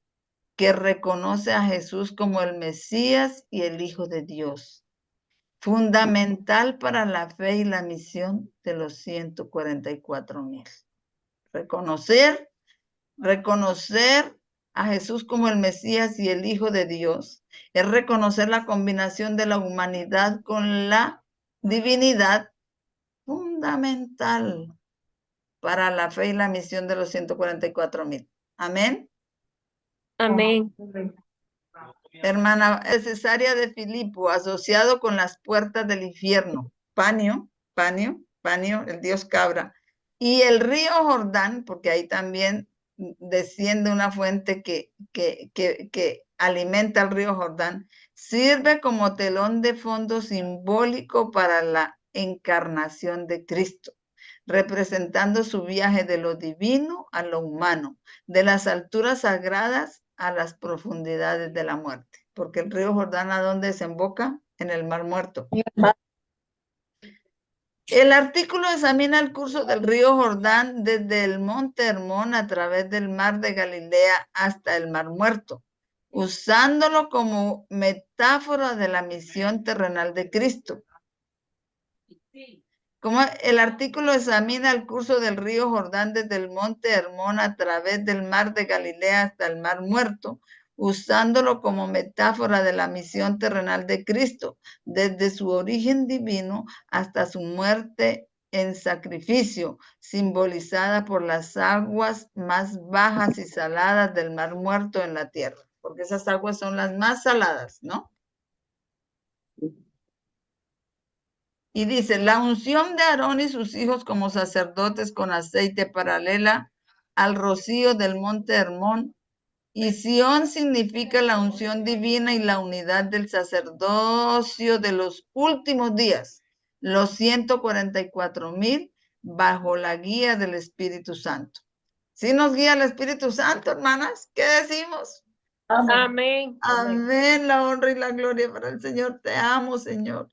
que reconoce a Jesús como el Mesías y el Hijo de Dios, fundamental para la fe y la misión de los 144,000. Reconocer a Jesús como el Mesías y el Hijo de Dios es reconocer la combinación de la humanidad con la divinidad, fundamental para la fe y la misión de los 144,000. Amén.
Amén.
Hermana, Cesarea de Filipo, asociado con las puertas del infierno, Panio, el dios cabra, y el río Jordán, porque ahí también desciende una fuente que alimenta el río Jordán, sirve como telón de fondo simbólico para la encarnación de Cristo, representando su viaje de lo divino a lo humano, de las alturas sagradas a las profundidades de la muerte, porque el río Jordán, ¿a dónde desemboca? En el Mar Muerto. El artículo examina el curso del río Jordán desde el monte Hermón a través del mar de Galilea hasta el Mar Muerto, usándolo como metáfora de la misión terrenal de Cristo. Como el artículo examina el curso del río Jordán desde el monte Hermón a través del mar de Galilea hasta el Mar Muerto, usándolo como metáfora de la misión terrenal de Cristo, desde su origen divino hasta su muerte en sacrificio, simbolizada por las aguas más bajas y saladas del Mar Muerto en la tierra, porque esas aguas son las más saladas, ¿no? Y dice, la unción de Aarón y sus hijos como sacerdotes con aceite paralela al rocío del monte Hermón. Y Sión significa la unción divina y la unidad del sacerdocio de los últimos días, los 144,000 bajo la guía del Espíritu Santo. ¿Sí nos guía el Espíritu Santo, hermanas? ¿Qué decimos?
Amén.
Amén, la honra y la gloria para el Señor. Te amo, Señor.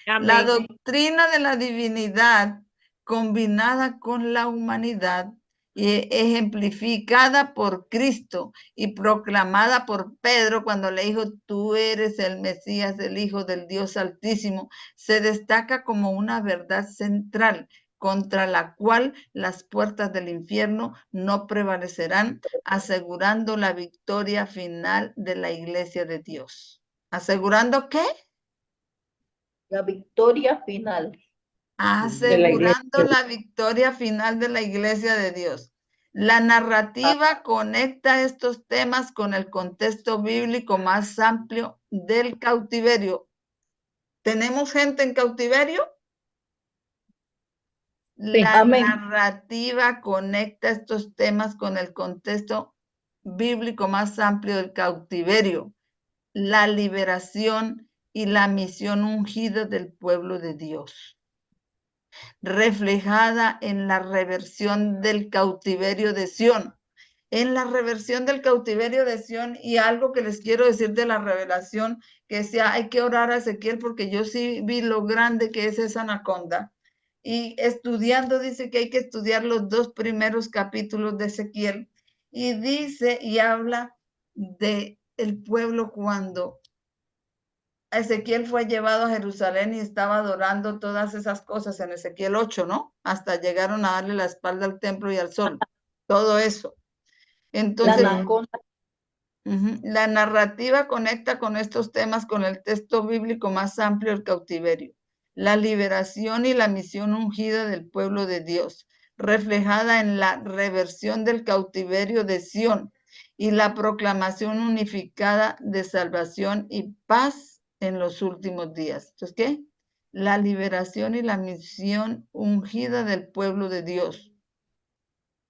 Amén.
La doctrina de la divinidad combinada con la humanidad y ejemplificada por Cristo y proclamada por Pedro cuando le dijo, tú eres el Mesías, el Hijo del Dios Altísimo, se destaca como una verdad central contra la cual las puertas del infierno no prevalecerán, asegurando la victoria final de la Iglesia de Dios. ¿Asegurando qué?
La victoria final.
Asegurando la victoria final de la Iglesia de Dios. La narrativa conecta estos temas con el contexto bíblico más amplio del cautiverio. ¿Tenemos gente en cautiverio? La
Amén.
narrativa conecta estos temas con el contexto bíblico más amplio del cautiverio, la liberación y la misión ungida del pueblo de Dios, reflejada en la reversión del cautiverio de Sión. En la reversión del cautiverio de Sión, y algo que les quiero decir de la revelación, que decía, hay que orar a Ezequiel porque yo sí vi lo grande que es esa anaconda. y estudiando, dice que hay que estudiar los 2 primeros capítulos de Ezequiel, y dice y habla de el pueblo cuando Ezequiel fue llevado a Jerusalén y estaba adorando todas esas cosas en Ezequiel 8, ¿no? Hasta llegaron a darle la espalda al templo y al sol, todo eso. Entonces, la narrativa conecta con estos temas con el texto bíblico más amplio, el cautiverio, la liberación y la misión ungida del pueblo de Dios, reflejada en la reversión del cautiverio de Sión y la proclamación unificada de salvación y paz en los últimos días. Entonces, ¿qué? La liberación y la misión ungida del pueblo de Dios,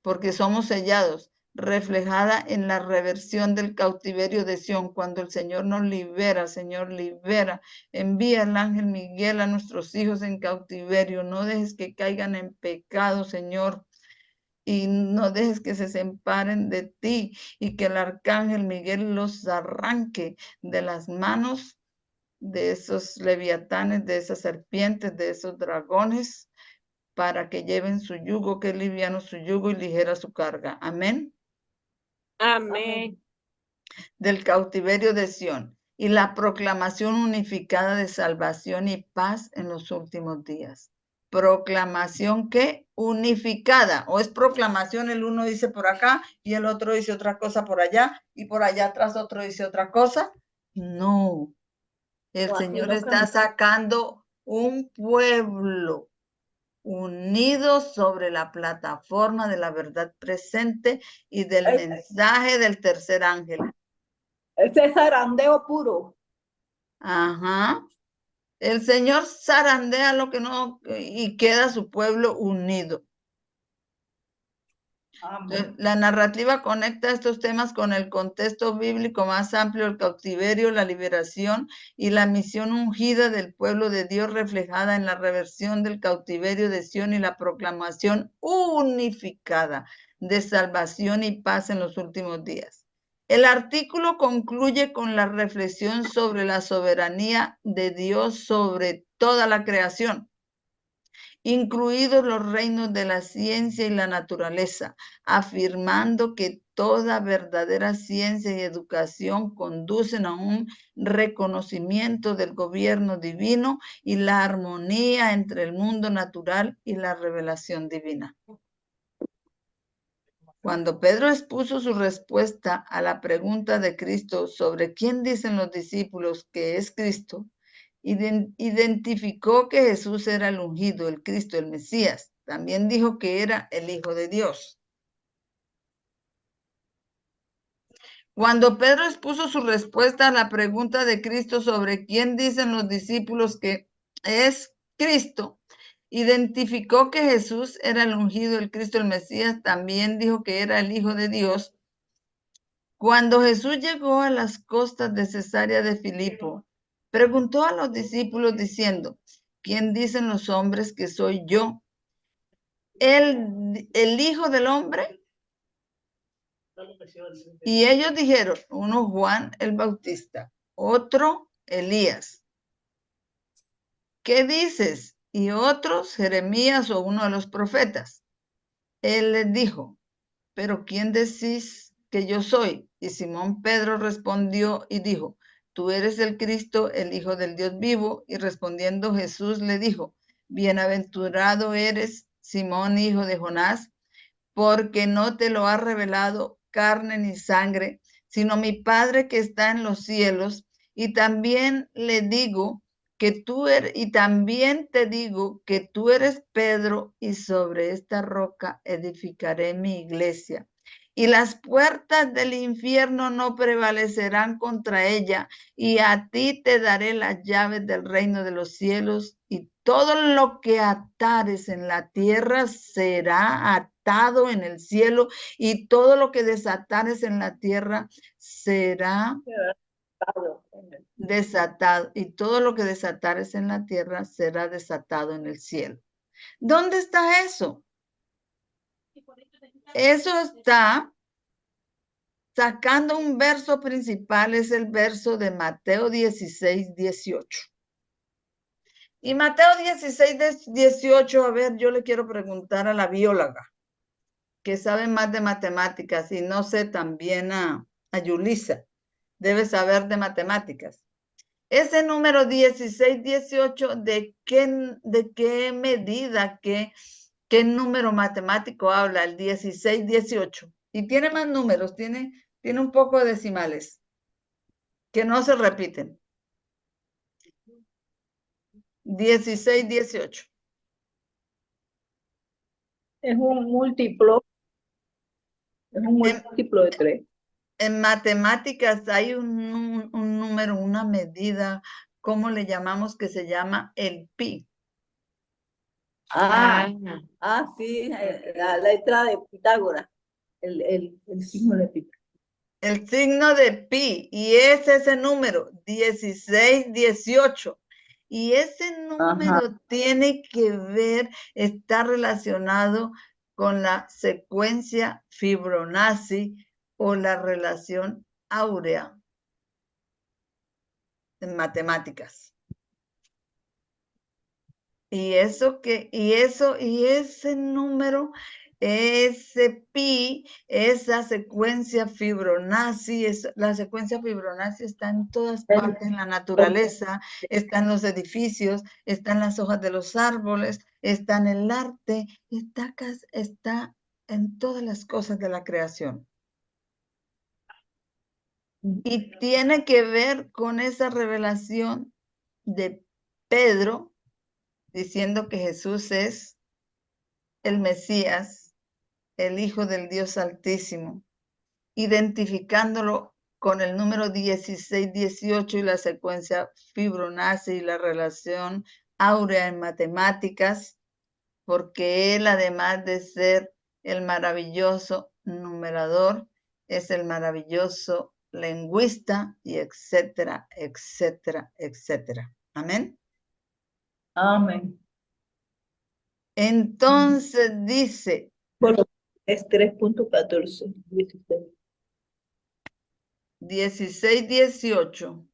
porque somos sellados, reflejada en la reversión del cautiverio de Sión. Cuando el Señor nos libera, Señor, libera, envía el ángel Miguel a nuestros hijos en cautiverio. No dejes que caigan en pecado, Señor, y no dejes que se separen de ti, y que el arcángel Miguel los arranque de las manos de esos leviatanes, de esas serpientes, de esos dragones, para que lleven su yugo, que es liviano su yugo y ligera su carga. Amén.
Amén.
Del cautiverio de Sión y la proclamación unificada de salvación y paz en los últimos días. Proclamación que unificada, o es proclamación, el uno dice por acá y el otro dice otra cosa por allá y por allá atrás otro dice otra cosa. No, el Señor está sacando un pueblo unidos sobre la plataforma de la verdad presente y del mensaje del tercer ángel.
Ese zarandeo puro.
Ajá. El Señor zarandea lo que no, y queda su pueblo unido.
Amén.
La narrativa conecta estos temas con el contexto bíblico más amplio, el cautiverio, la liberación y la misión ungida del pueblo de Dios, reflejada en la reversión del cautiverio de Sión y la proclamación unificada de salvación y paz en los últimos días. El artículo concluye con la reflexión sobre la soberanía de Dios sobre toda la creación, incluidos los reinos de la ciencia y la naturaleza, afirmando que toda verdadera ciencia y educación conducen a un reconocimiento del gobierno divino y la armonía entre el mundo natural y la revelación divina. Cuando Pedro expuso su respuesta a la pregunta de Cristo sobre quién dicen los discípulos que es Cristo, identificó que Jesús era el ungido, el Cristo, el Mesías. También dijo que era el Hijo de Dios. Cuando Pedro expuso su respuesta a la pregunta de Cristo sobre quién dicen los discípulos que es Cristo, identificó que Jesús era el ungido, el Cristo, el Mesías. También dijo que era el Hijo de Dios. Cuando Jesús llegó a las costas de Cesarea de Filipo, preguntó a los discípulos diciendo: ¿quién dicen los hombres que soy yo? ¿El Hijo del Hombre? Y ellos dijeron, uno Juan el Bautista, otro Elías. ¿Qué dices? Y otros Jeremías o uno de los profetas. Él les dijo: ¿pero quién decís que yo soy? Y Simón Pedro respondió y dijo: tú eres el Cristo, el Hijo del Dios vivo. Y respondiendo Jesús le dijo: bienaventurado eres, Simón, hijo de Jonás, porque no te lo ha revelado carne ni sangre, sino mi Padre que está en los cielos. Y también le digo que tú eres, y también te digo que tú eres Pedro, y sobre esta roca edificaré mi iglesia. Y las puertas del infierno no prevalecerán contra ella, y a ti te daré las llaves del reino de los cielos, y todo lo que atares en la tierra será atado en el cielo, y todo lo que desatares en la tierra será desatado, y todo lo que desatares en la tierra será desatado en el cielo. ¿Dónde está eso? Eso está sacando un verso principal, es el verso de Mateo 16, 18. Y Mateo 16, 18, a ver, yo le quiero preguntar a la bióloga, que sabe más de matemáticas, y no sé también a Yulisa, debe saber de matemáticas. Ese número 16, 18, ¿de qué medida, qué número matemático habla el 16, 18? Y tiene más números, tiene un poco de decimales que no se repiten. 16, 18.
Es un múltiplo. Es un múltiplo de 3.
En matemáticas hay un número, una medida, ¿cómo le llamamos? Que se llama el pi.
Sí, la letra de Pitágoras, el signo de Pitágoras.
El signo de pi, y es ese número, 16, 18. Y ese número tiene que ver, está relacionado con la secuencia Fibonacci o la relación áurea en matemáticas. Y ese número, ese pi, esa secuencia Fibonacci, la secuencia Fibonacci está en todas partes en la naturaleza, está en los edificios, está en las hojas de los árboles, está en el arte, está en todas las cosas de la creación. Y tiene que ver con esa revelación de Pedro, diciendo que Jesús es el Mesías, el Hijo del Dios Altísimo, identificándolo con el número 16, 18 y la secuencia Fibonacci y la relación áurea en matemáticas, porque él, además de ser el maravilloso numerador, es el maravilloso lingüista, y etcétera, etcétera, etcétera. Amén.
Amén.
Entonces dice,
Bueno, es 3.14, 16.
16, 18.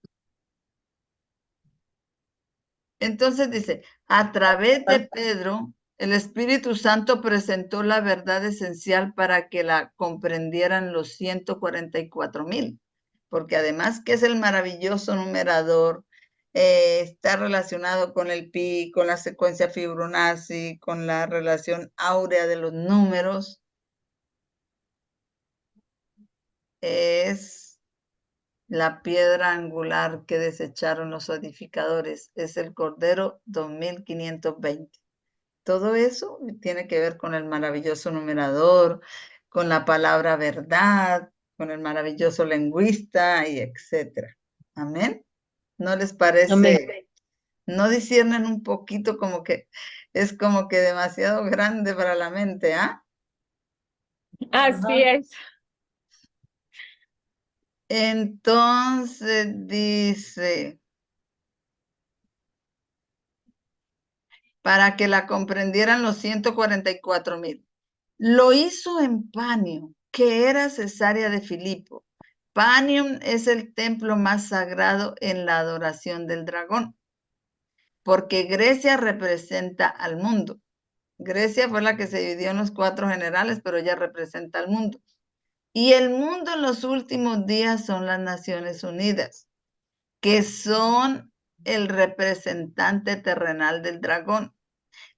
Entonces dice, a través de Pedro, el Espíritu Santo presentó la verdad esencial para que la comprendieran los 144,000, porque además que es el maravilloso numerador, está relacionado con el pi, con la secuencia Fibonacci, con la relación áurea de los números, es la piedra angular que desecharon los edificadores, es el Cordero 2520. Todo eso tiene que ver con el maravilloso numerador, con la palabra verdad, con el maravilloso lingüista y etcétera. Amén. ¿No les parece?
Amén.
¿No disciernen un poquito como que es como que demasiado grande para la mente, ah?
Así es.
Entonces dice, para que la comprendieran los 144,000. Lo hizo en Panium, que era Cesarea de Filipo. Panium es el templo más sagrado en la adoración del dragón, porque Grecia representa al mundo. Grecia fue la que se dividió en los 4 generales, pero ella representa al mundo. Y el mundo en los últimos días son las Naciones Unidas, que son el representante terrenal del dragón.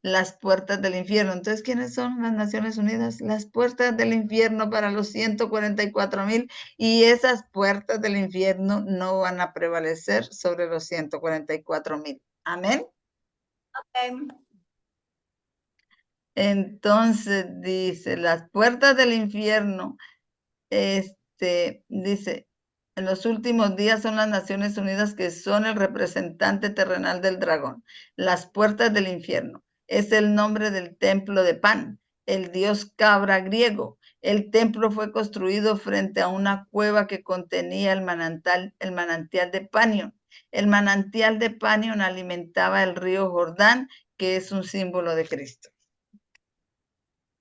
Las puertas del infierno. Entonces, ¿quiénes son las Naciones Unidas? Las puertas del infierno para los 144,000, y esas puertas del infierno no van a prevalecer sobre los 144,000. Amén.
Amén.
Entonces dice, las puertas del infierno, dice, en los últimos días son las Naciones Unidas, que son el representante terrenal del dragón. Las puertas del infierno es el nombre del templo de Pan, el dios cabra griego. El templo fue construido frente a una cueva que contenía el manantial de Panion. El manantial de Panion alimentaba el río Jordán, que es un símbolo de Cristo.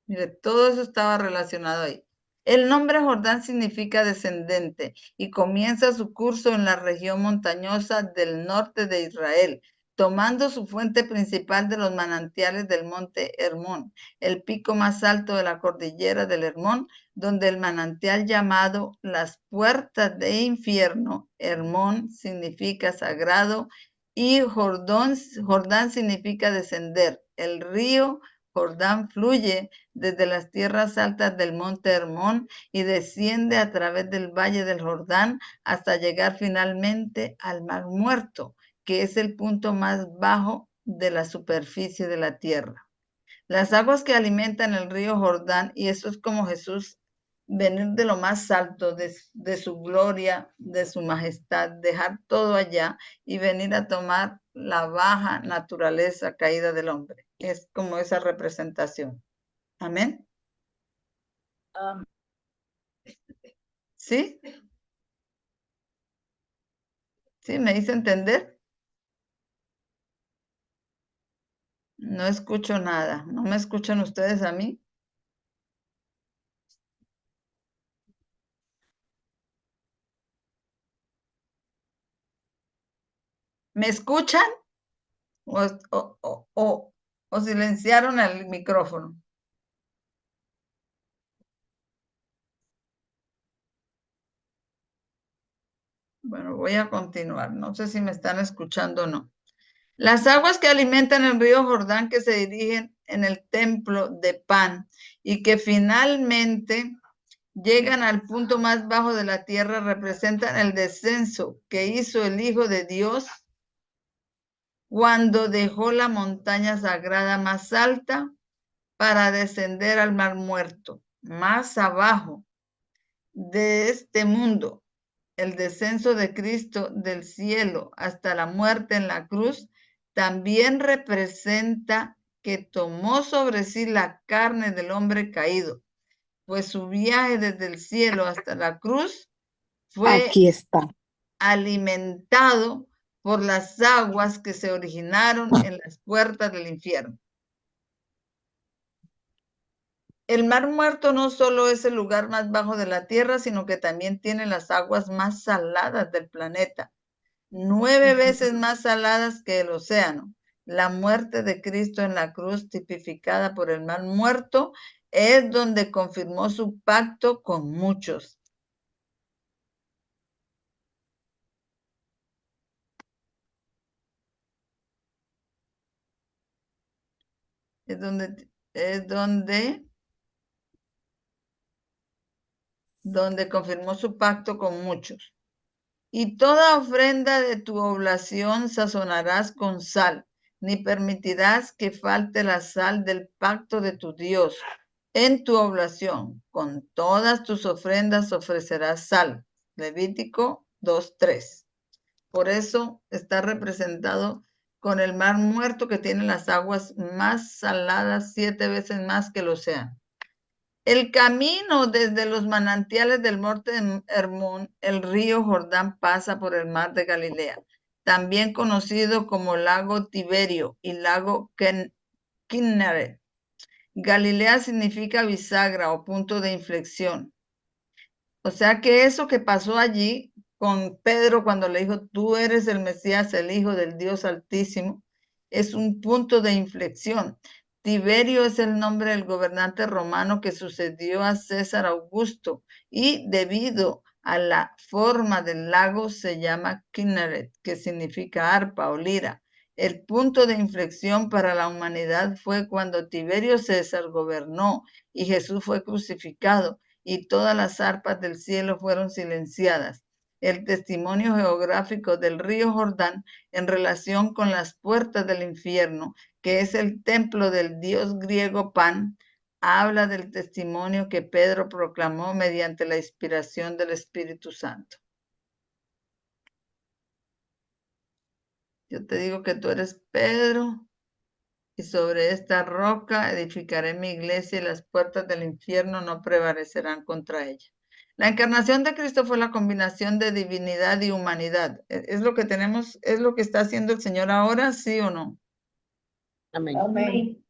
Mire, todo eso estaba relacionado ahí. El nombre Jordán significa descendente y comienza su curso en la región montañosa del norte de Israel, tomando su fuente principal de los manantiales del monte Hermón, el pico más alto de la cordillera del Hermón, donde el manantial llamado las puertas de infierno, Hermón significa sagrado y Jordán significa descender. El río Jordán fluye desde las tierras altas del monte Hermón y desciende a través del valle del Jordán hasta llegar finalmente al Mar Muerto, que es el punto más bajo de la superficie de la tierra. Las aguas que alimentan el río Jordán, y eso es como Jesús venir de lo más alto, de su gloria, de su majestad, dejar todo allá y venir a tomar la baja naturaleza caída del hombre. Es como esa representación. Amén. ¿Sí? ¿Sí? ¿Me hice entender? No escucho nada. ¿No me escuchan ustedes a mí? ¿Me escuchan? ¿O silenciaron el micrófono? Bueno, voy a continuar. No sé si me están escuchando o no. Las aguas que alimentan el río Jordán, que se dirigen en el templo de Pan y que finalmente llegan al punto más bajo de la tierra, representan el descenso que hizo el Hijo de Dios cuando dejó la montaña sagrada más alta para descender al Mar Muerto, más abajo de este mundo. El descenso de Cristo del cielo hasta la muerte en la cruz también representa que tomó sobre sí la carne del hombre caído, pues su viaje desde el cielo hasta la cruz fue
Aquí está.
alimentado por las aguas que se originaron en las puertas del infierno. El Mar Muerto no solo es el lugar más bajo de la tierra, sino que también tiene las aguas más saladas del planeta, 9 veces más saladas que el océano. La muerte de Cristo en la cruz, tipificada por el Mar Muerto, es donde confirmó su pacto con muchos. Es donde confirmó su pacto con muchos. Y toda ofrenda de tu oblación sazonarás con sal, ni permitirás que falte la sal del pacto de tu Dios. En tu oblación, con todas tus ofrendas ofrecerás sal. Levítico 2:3. Por eso está representado con el Mar Muerto, que tiene las aguas más saladas, 7 veces más que el océano. El camino desde los manantiales del monte Hermón, el río Jordán pasa por el mar de Galilea, también conocido como lago Tiberio y lago Kinneret. Galilea significa bisagra o punto de inflexión. O sea que eso que pasó allí con Pedro cuando le dijo, tú eres el Mesías, el Hijo del Dios Altísimo, es un punto de inflexión. Tiberio es el nombre del gobernante romano que sucedió a César Augusto y debido a la forma del lago se llama Kinneret, que significa arpa o lira. El punto de inflexión para la humanidad fue cuando Tiberio César gobernó y Jesús fue crucificado y todas las arpas del cielo fueron silenciadas. El testimonio geográfico del río Jordán en relación con las puertas del infierno, que es el templo del dios griego Pan, habla del testimonio que Pedro proclamó mediante la inspiración del Espíritu Santo. Yo te digo que tú eres Pedro, y sobre esta roca edificaré mi iglesia y las puertas del infierno no prevalecerán contra ella. La encarnación de Cristo fue la combinación de divinidad y humanidad. ¿Es lo que tenemos, es lo que está haciendo el Señor ahora, sí o no?
Amén.
Amén.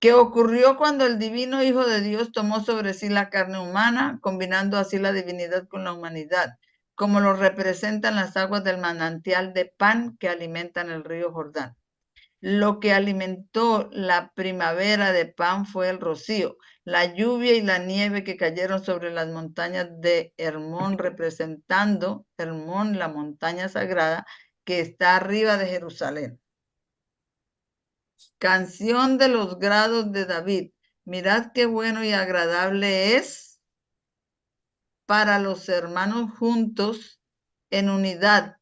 ¿Qué ocurrió cuando el divino Hijo de Dios tomó sobre sí la carne humana, combinando así la divinidad con la humanidad? como lo representan las aguas del manantial de pan que alimentan el río Jordán. Lo que alimentó la primavera de pan fue el rocío, la lluvia y la nieve que cayeron sobre las montañas de Hermón, representando Hermón, la montaña sagrada que está arriba de Jerusalén. Canción de los grados de David. Mirad qué bueno y agradable es para los hermanos juntos en unidad,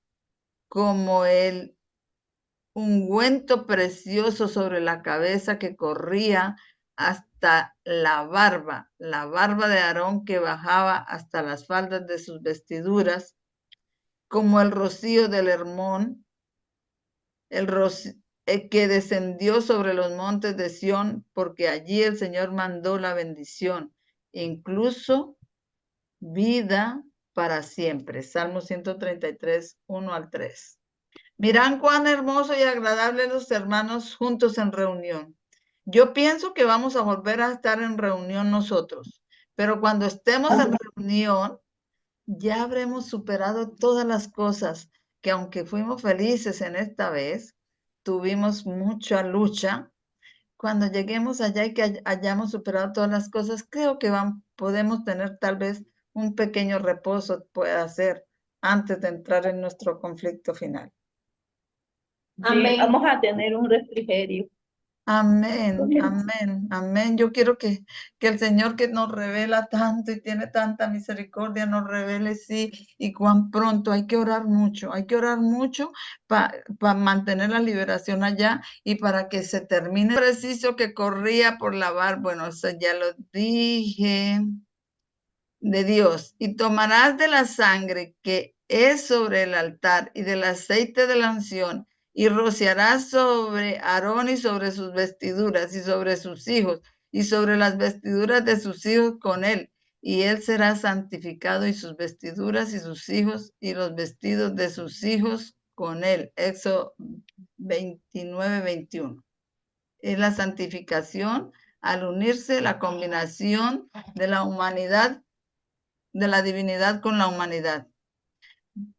como el ungüento precioso sobre la cabeza que corría hasta la barba de Aarón que bajaba hasta las faldas de sus vestiduras, como el rocío del Hermón, el rocío que descendió sobre los montes de Sión, porque allí el Señor mandó la bendición, incluso vida para siempre. Salmo 133, 1 al 3. Mirad cuán hermoso y agradable los hermanos juntos en reunión. Yo pienso que vamos a volver a estar en reunión nosotros, pero cuando estemos en reunión, ya habremos superado todas las cosas que aunque fuimos felices en esta vez, tuvimos mucha lucha. Cuando lleguemos allá y que hayamos superado todas las cosas, creo que podemos tener tal vez un pequeño reposo, puede ser, antes de entrar en nuestro conflicto final.
Sí, vamos a tener un refrigerio.
Amén, amén, amén. Yo quiero que el Señor que nos revela tanto y tiene tanta misericordia, nos revele, sí, y cuán pronto. Hay que orar mucho para mantener la liberación allá y para que se termine. Preciso que corría por lavar, bueno, eso ya lo dije, de Dios, y tomarás de la sangre que es sobre el altar y del aceite de la unción, y rociarás sobre Aarón y sobre sus vestiduras y sobre sus hijos y sobre las vestiduras de sus hijos con él, y él será santificado y sus vestiduras y sus hijos y los vestidos de sus hijos con él. Éxodo 29, 21. Es la santificación al unirse la combinación de la humanidad, de la divinidad con la humanidad,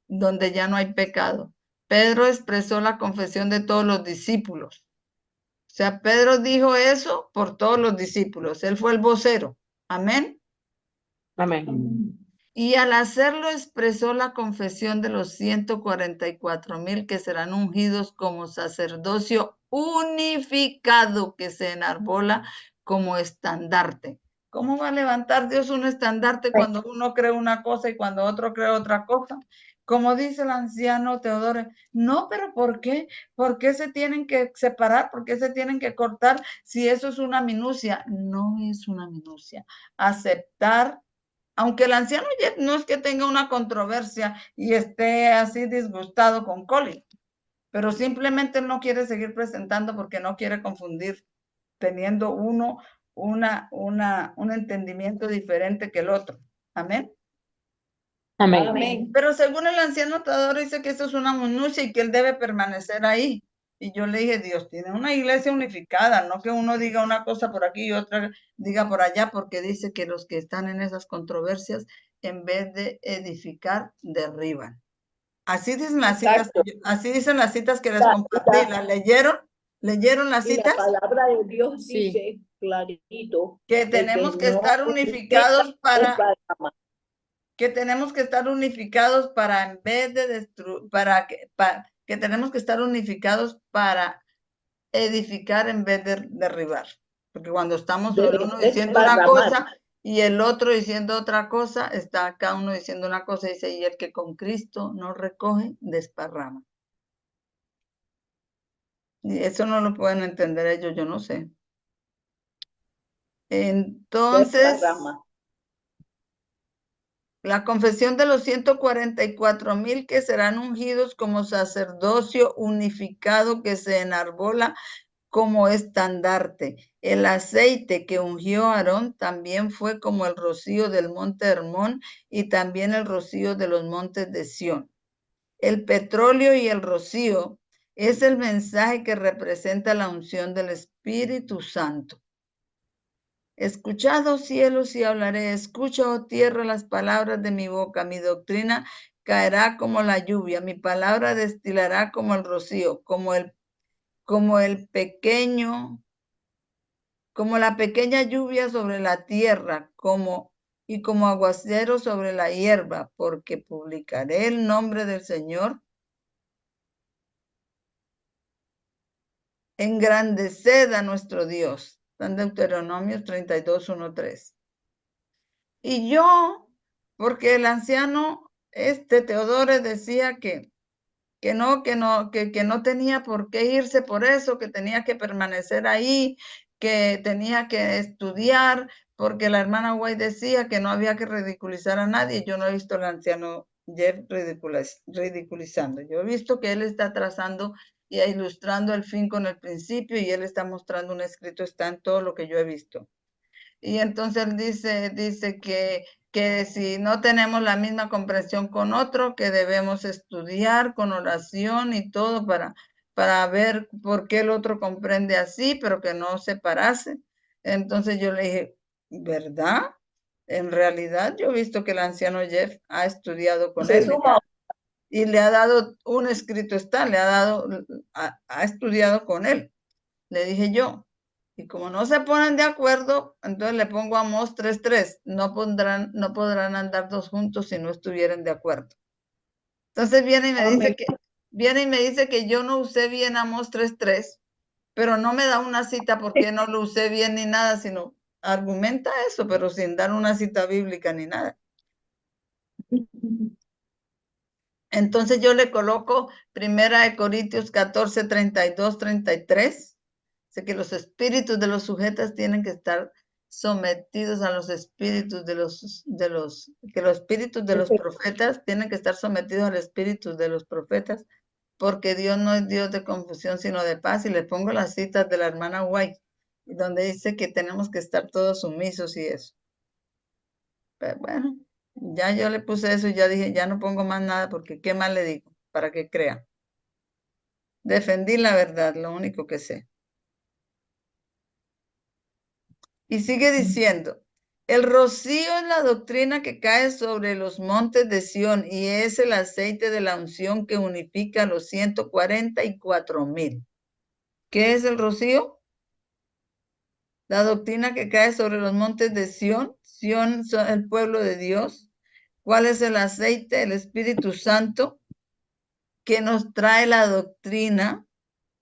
donde ya no hay pecado. Pedro expresó la confesión de todos los discípulos. O sea, Pedro dijo eso por todos los discípulos. Él fue el vocero. Amén.
Amén.
Y al hacerlo expresó la confesión de los 144,000 que serán ungidos como sacerdocio unificado que se enarbola como estandarte. ¿Cómo va a levantar Dios un estandarte cuando uno cree una cosa y cuando otro cree otra cosa? Como dice el anciano Teodoro, no, pero ¿por qué? ¿Por qué se tienen que separar? ¿Por qué se tienen que cortar si eso es una minucia? No es una minucia. Aceptar, aunque el anciano no es que tenga una controversia y esté así disgustado con Colin, pero simplemente no quiere seguir presentando porque no quiere confundir, teniendo uno un entendimiento diferente que el otro. Amén.
Amén.
Amén.
Pero según el anciano Teodoro dice que eso es una minucia y que él debe permanecer ahí. Y yo le dije, Dios tiene una iglesia unificada, no que uno diga una cosa por aquí y otra diga por allá, porque dice que los que están en esas controversias, en vez de edificar, derriban. Así dicen las citas, así dicen las citas que les compartí. ¿Las leyeron? ¿Leyeron las
Y
citas?
la palabra de Dios
Sí.
dice clarito
Que tenemos que
no
estar unificados para...
desparrama.
que tenemos que estar unificados para, en vez de destruir, que tenemos que estar unificados para edificar en vez de derribar. Porque cuando estamos el uno diciendo una cosa y el otro diciendo otra cosa, está cada uno diciendo una cosa y dice, y el que con Cristo no recoge, desparrama. Y eso no lo pueden entender ellos, yo no sé. Entonces...
Desparrama.
La confesión de los 144,000 que serán ungidos como sacerdocio unificado que se enarbola como estandarte. El aceite que ungió Aarón también fue como el rocío del monte Hermón y también el rocío de los montes de Sión. El petróleo y el rocío es el mensaje que representa la unción del Espíritu Santo. Escuchad, oh cielos, y hablaré. Escucha, oh tierra, las palabras de mi boca. Mi doctrina caerá como la lluvia, mi palabra destilará como el rocío, como la pequeña lluvia sobre la tierra, como aguacero sobre la hierba, porque publicaré el nombre del Señor. Engrandeced a nuestro Dios. Está en Deuteronomio 32, 1, 3. Y yo, porque el anciano, Teodoro decía que no tenía por qué irse por eso, que tenía que permanecer ahí, que tenía que estudiar, porque la hermana White decía que no había que ridiculizar a nadie. Yo no he visto al anciano Jeff ridiculizando. Yo he visto que él está trazando y ilustrando el fin con el principio, y él está mostrando un escrito, está en todo lo que yo he visto. Y entonces él dice que si no tenemos la misma comprensión con otro, que debemos estudiar con oración y todo para ver por qué el otro comprende así, pero que no separase. Entonces yo le dije, ¿verdad? En realidad yo he visto que el anciano Jeff ha estudiado con él y le ha dado un escrito, ha estudiado con él. Le dije yo. Y como no se ponen de acuerdo, entonces le pongo Amós 3:3. No podrán andar dos juntos si no estuvieran de acuerdo. Entonces viene y me dice que yo no usé bien Amós 3:3, pero no me da una cita porque no lo usé bien ni nada, sino argumenta eso, pero sin dar una cita bíblica ni nada. Entonces yo le coloco 1 Corintios 14, 32, 33. Sé que los espíritus de los sujetas tienen que estar sometidos a los espíritus que los espíritus de los profetas tienen que estar sometidos al espíritu de los profetas, porque Dios no es Dios de confusión, sino de paz. Y le pongo las citas de la hermana White, donde dice que tenemos que estar todos sumisos y eso. Pero bueno, ya yo le puse eso y ya dije, ya no pongo más nada, porque ¿qué más le digo? Para que crea. Defendí la verdad, lo único que sé. Y sigue diciendo, el rocío es la doctrina que cae sobre los montes de Sión, y es el aceite de la unción que unifica a los 144,000. ¿Qué es el rocío? La doctrina que cae sobre los montes de Sión. Sión es el pueblo de Dios. ¿Cuál es el aceite? El Espíritu Santo, que nos trae la doctrina,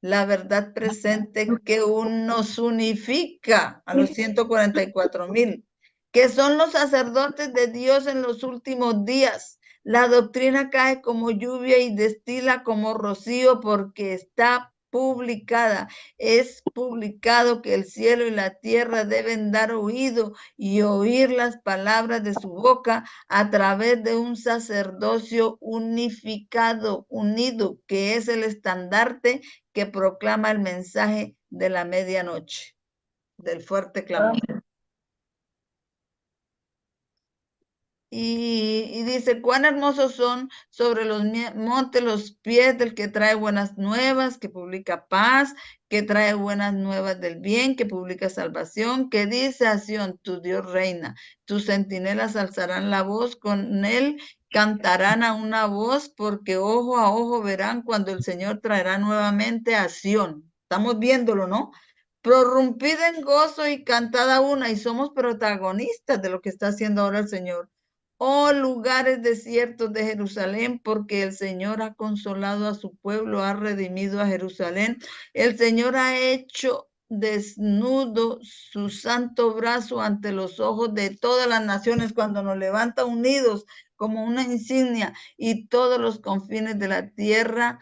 la verdad presente, que nos unifica a los 144,000, que son los sacerdotes de Dios en los últimos días. La doctrina cae como lluvia y destila como rocío, porque está publicada. Es publicado que el cielo y la tierra deben dar oído y oír las palabras de su boca a través de un sacerdocio unificado, unido, que es el estandarte que proclama el mensaje de la medianoche, del fuerte clamor. Y dice, cuán hermosos son sobre los montes los pies del que trae buenas nuevas, que publica paz, que trae buenas nuevas del bien, que publica salvación, que dice a Sión, tu Dios reina, tus centinelas alzarán la voz, con él cantarán a una voz, porque ojo a ojo verán cuando el Señor traerá nuevamente a Sión. Estamos viéndolo, ¿no? Prorrumpid en gozo y cantad a una, y somos protagonistas de lo que está haciendo ahora el Señor. Oh, lugares desiertos de Jerusalén, porque el Señor ha consolado a su pueblo, ha redimido a Jerusalén. El Señor ha hecho desnudo su santo brazo ante los ojos de todas las naciones, cuando nos levanta unidos como una insignia, y todos los confines de la tierra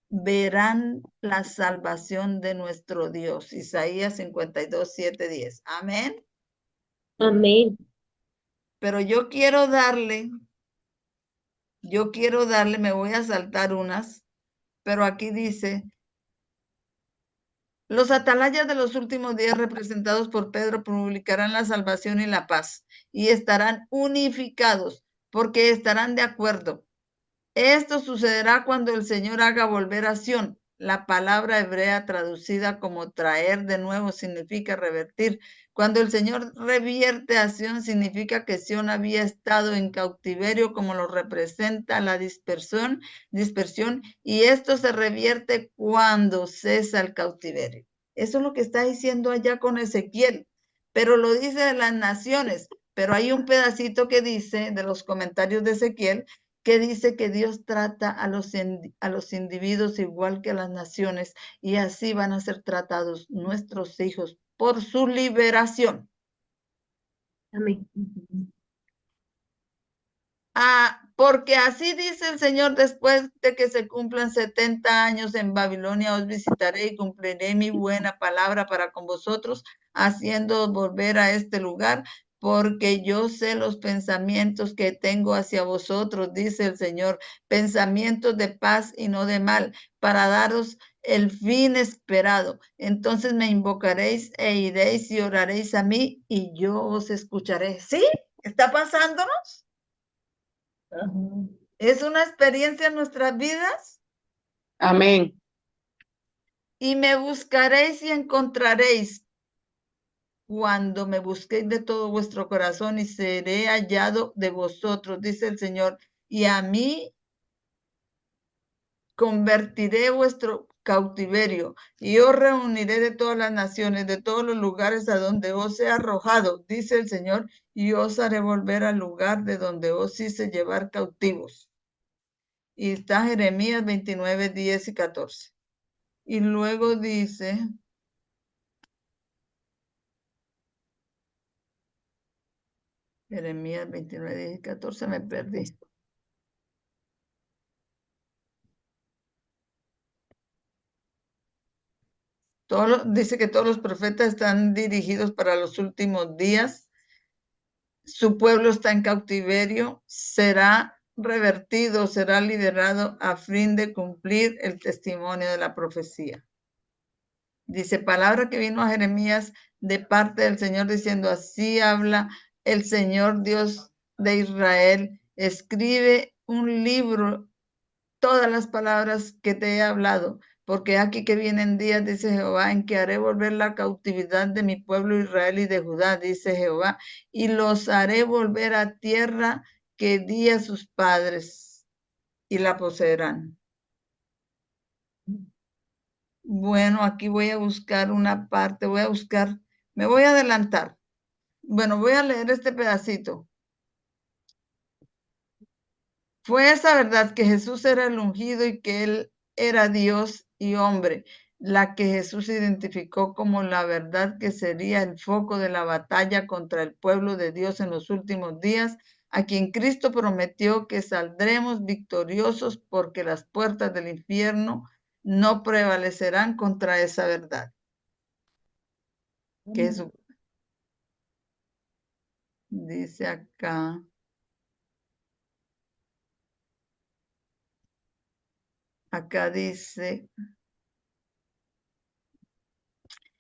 verán la salvación de nuestro Dios. Isaías 52, 7, 10. Amén.
Amén.
Pero yo quiero darle, me voy a saltar unas, pero aquí dice, los atalayas de los últimos días representados por Pedro publicarán la salvación y la paz, y estarán unificados, porque estarán de acuerdo. Esto sucederá cuando el Señor haga volver a Sión La palabra hebrea traducida como traer de nuevo significa revertir. Cuando el Señor revierte a Sión, significa que Sión había estado en cautiverio, como lo representa la dispersión, y esto se revierte cuando cesa el cautiverio. Eso es lo que está diciendo allá con Ezequiel, pero lo dice de las naciones. Pero hay un pedacito que dice, de los comentarios de Ezequiel, que dice que Dios trata a los individuos igual que a las naciones, y así van a ser tratados nuestros hijos por su liberación.
Amén.
Porque así dice el Señor: después de que se cumplan 70 años en Babilonia, os visitaré y cumpliré mi buena palabra para con vosotros, haciéndoos volver a este lugar, porque yo sé los pensamientos que tengo hacia vosotros, dice el Señor, pensamientos de paz y no de mal, para daros el fin esperado. Entonces me invocaréis e iréis y oraréis a mí, y yo os escucharé. ¿Sí? ¿Está pasándonos? Es una experiencia en nuestras vidas.
Amén.
Y me buscaréis y encontraréis cuando me busquéis de todo vuestro corazón, y seré hallado de vosotros, dice el Señor, y a mí convertiré vuestro cautiverio, y os reuniré de todas las naciones, de todos los lugares a donde os he arrojado, dice el Señor, y os haré volver al lugar de donde os hice llevar cautivos. Y está Jeremías 29, 10 y 14. Y luego dice, Jeremías 29, 10 y 14, me perdí. Dice que todos los profetas están dirigidos para los últimos días. Su pueblo está en cautiverio, será revertido, será liberado a fin de cumplir el testimonio de la profecía. Dice, palabra que vino a Jeremías de parte del Señor, diciendo: así habla el Señor Dios de Israel, escribe un libro, todas las palabras que te he hablado, porque aquí que vienen días, dice Jehová, en que haré volver la cautividad de mi pueblo Israel y de Judá, dice Jehová, y los haré volver a tierra que di a sus padres, y la poseerán. Bueno, aquí voy a buscar una parte, me voy a adelantar. Bueno, voy a leer este pedacito. Fue esa verdad que Jesús era el ungido y que él era Dios y hombre, la que Jesús identificó como la verdad que sería el foco de la batalla contra el pueblo de Dios en los últimos días, a quien Cristo prometió que saldremos victoriosos porque las puertas del infierno no prevalecerán contra esa verdad. Que eso dice acá. Acá dice,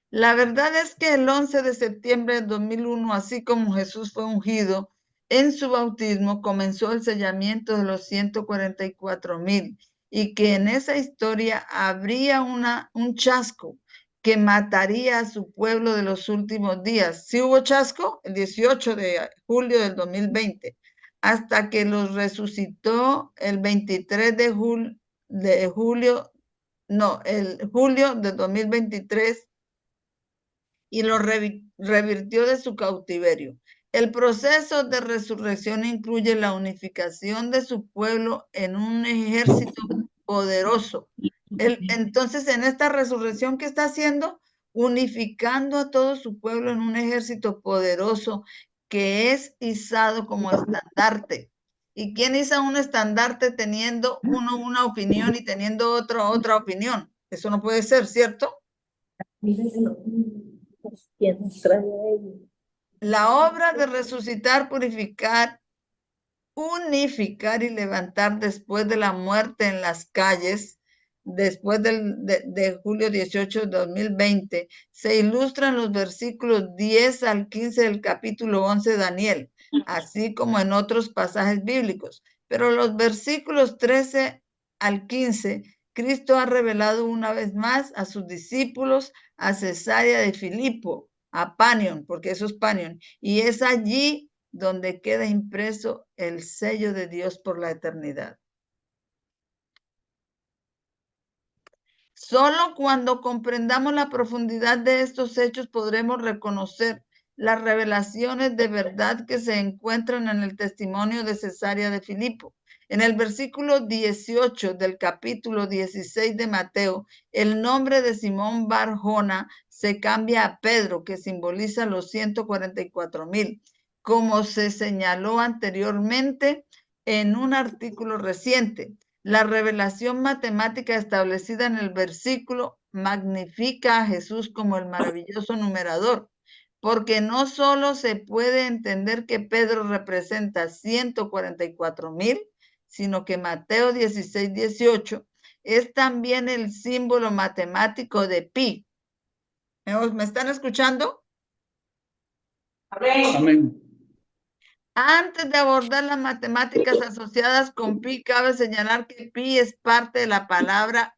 la verdad es que el 11 de septiembre de 2001, así como Jesús fue ungido en su bautismo, comenzó el sellamiento de los 144,000, y que en esa historia habría un chasco que mataría a su pueblo de los últimos días. ¿Sí hubo chasco? El 18 de julio del 2020, hasta que los resucitó el 23 de julio de 2023, y lo revirtió de su cautiverio. El proceso de resurrección incluye la unificación de su pueblo en un ejército poderoso. Entonces, en esta resurrección, ¿qué está haciendo? Unificando a todo su pueblo en un ejército poderoso que es izado como estandarte. ¿Y quién iza un estandarte teniendo uno una opinión y teniendo otro otra opinión? Eso no puede ser, ¿cierto? La obra de resucitar, purificar, unificar y levantar después de la muerte en las calles, después de julio 18 de 2020, se ilustra en los versículos 10 al 15 del capítulo 11 de Daniel, así como en otros pasajes bíblicos. Pero los versículos 13 al 15, Cristo ha revelado una vez más a sus discípulos a Cesarea de Filipo, a Panion, porque eso es Panion, y es allí donde queda impreso el sello de Dios por la eternidad. Solo cuando comprendamos la profundidad de estos hechos podremos reconocer las revelaciones de verdad que se encuentran en el testimonio de Cesarea de Filipo. En el versículo 18 del capítulo 16 de Mateo, el nombre de Simón Bar-Jona se cambia a Pedro, que simboliza los 144,000, como se señaló anteriormente en un artículo reciente. La revelación matemática establecida en el versículo magnifica a Jesús como el maravilloso numerador, porque no solo se puede entender que Pedro representa 144,000, sino que Mateo 16:18 es también el símbolo matemático de pi. ¿Me están escuchando?
Amén.
Antes de abordar las matemáticas asociadas con pi, cabe señalar que pi es parte de la palabra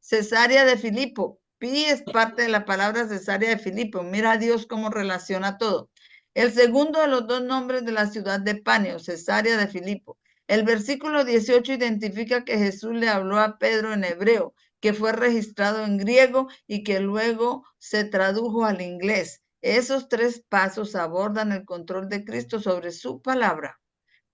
Cesarea de Filipo. Pi es parte de la palabra Cesarea de Filipo. Mira a Dios cómo relaciona todo. El segundo de los dos nombres de la ciudad de Panio, Cesarea de Filipo. El versículo 18 identifica que Jesús le habló a Pedro en hebreo, que fue registrado en griego y que luego se tradujo al inglés. Esos tres pasos abordan el control de Cristo sobre su palabra.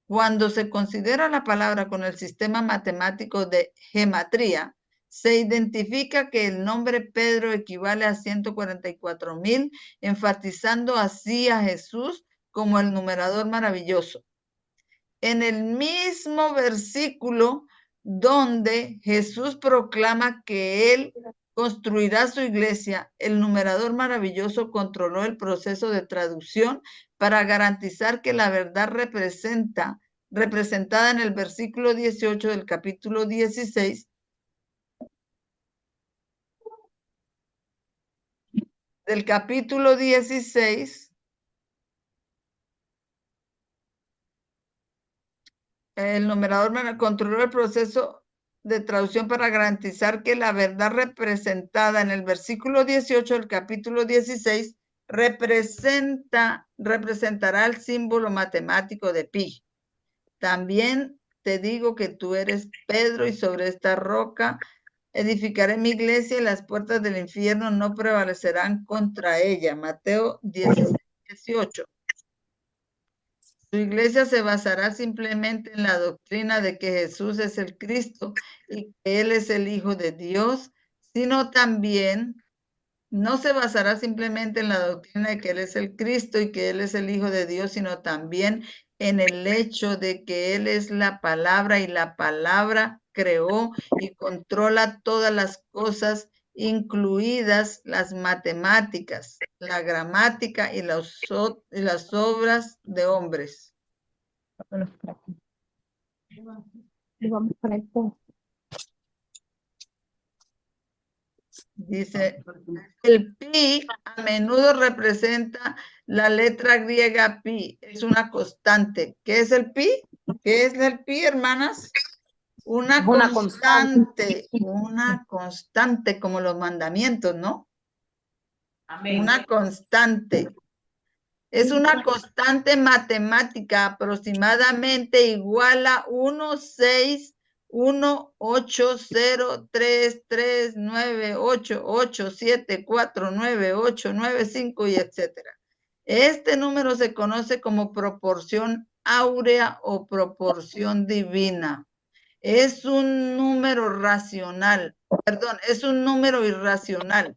Cuando se considera la palabra con el sistema matemático de gematría, se identifica que el nombre Pedro equivale a 144,000, enfatizando así a Jesús como el numerador maravilloso. En el mismo versículo donde Jesús proclama que Él construirá su iglesia, el numerador maravilloso controló el proceso de traducción para garantizar que la verdad representada en el versículo 18 del capítulo 16 del capítulo 16 el numerador controló el proceso de traducción para garantizar que la verdad representada en el versículo 18 del capítulo 16 representará el símbolo matemático de pi. También te digo que tú eres Pedro y sobre esta roca edificaré mi iglesia y las puertas del infierno no prevalecerán contra ella. Mateo 18. Su iglesia se basará simplemente en la doctrina de que Jesús es el Cristo y que Él es el Hijo de Dios, sino también no se basará simplemente en la doctrina de que Él es el Cristo y que Él es el Hijo de Dios, sino también en el hecho de que Él es la palabra y la palabra creó y controla todas las cosas, incluidas las matemáticas, la gramática y las obras de hombres. Dice, el pi a menudo representa la letra griega pi, es una constante. ¿Qué es el pi? ¿Qué es el pi, hermanas? Una constante, una constante como los mandamientos, ¿no?
Amén.
Una constante. Es una constante matemática aproximadamente igual a 1,6183398874985 y etcétera. Este número se conoce como proporción áurea o proporción divina. Es un número racional, perdón, es un número irracional,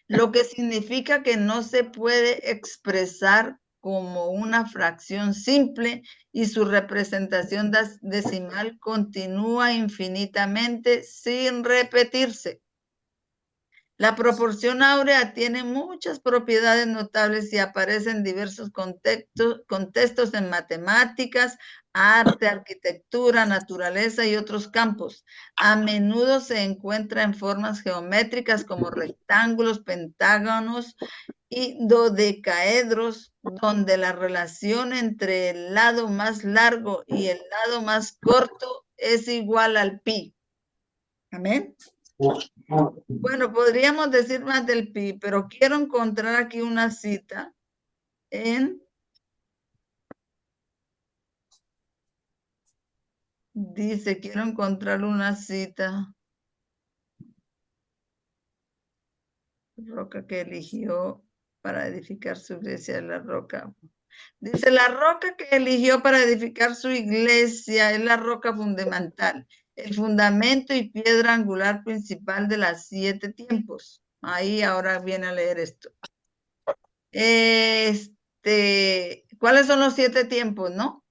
lo que significa que no se puede expresar como una fracción simple y su representación decimal continúa infinitamente sin repetirse. La proporción áurea tiene muchas propiedades notables y aparece en diversos contextos en matemáticas, arte, arquitectura, naturaleza y otros campos. A menudo se encuentra en formas geométricas como rectángulos, pentágonos y dodecaedros, donde la relación entre el lado más largo y el lado más corto es igual al pi. Amén. Bueno, podríamos decir más del pi, pero quiero encontrar aquí una cita dice, quiero encontrar una cita. Roca que eligió para edificar su iglesia, la roca. Dice, la roca que eligió para edificar su iglesia es la roca fundamental, el fundamento y piedra angular principal de las 7 tiempos. Ahí ahora viene a leer esto. ¿Cuáles son los 7 tiempos, no?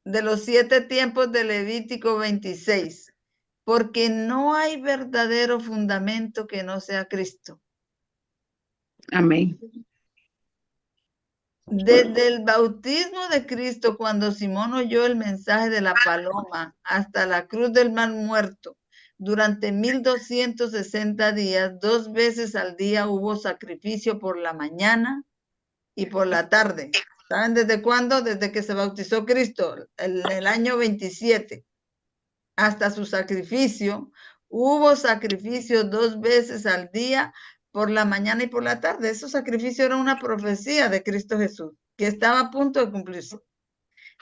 De los 7 tiempos de Levítico 26. Porque no hay verdadero fundamento que no sea Cristo.
Amén.
Desde el bautismo de Cristo, cuando Simón oyó el mensaje de la paloma, hasta la cruz del mar muerto, durante 1260 días, 2 veces al día hubo sacrificio por la mañana y por la tarde. ¿Saben desde cuándo? Desde que se bautizó Cristo, en el año 27, hasta su sacrificio. Hubo sacrificio 2 veces al día, por la mañana y por la tarde. Ese sacrificio era una profecía de Cristo Jesús, que estaba a punto de cumplirse.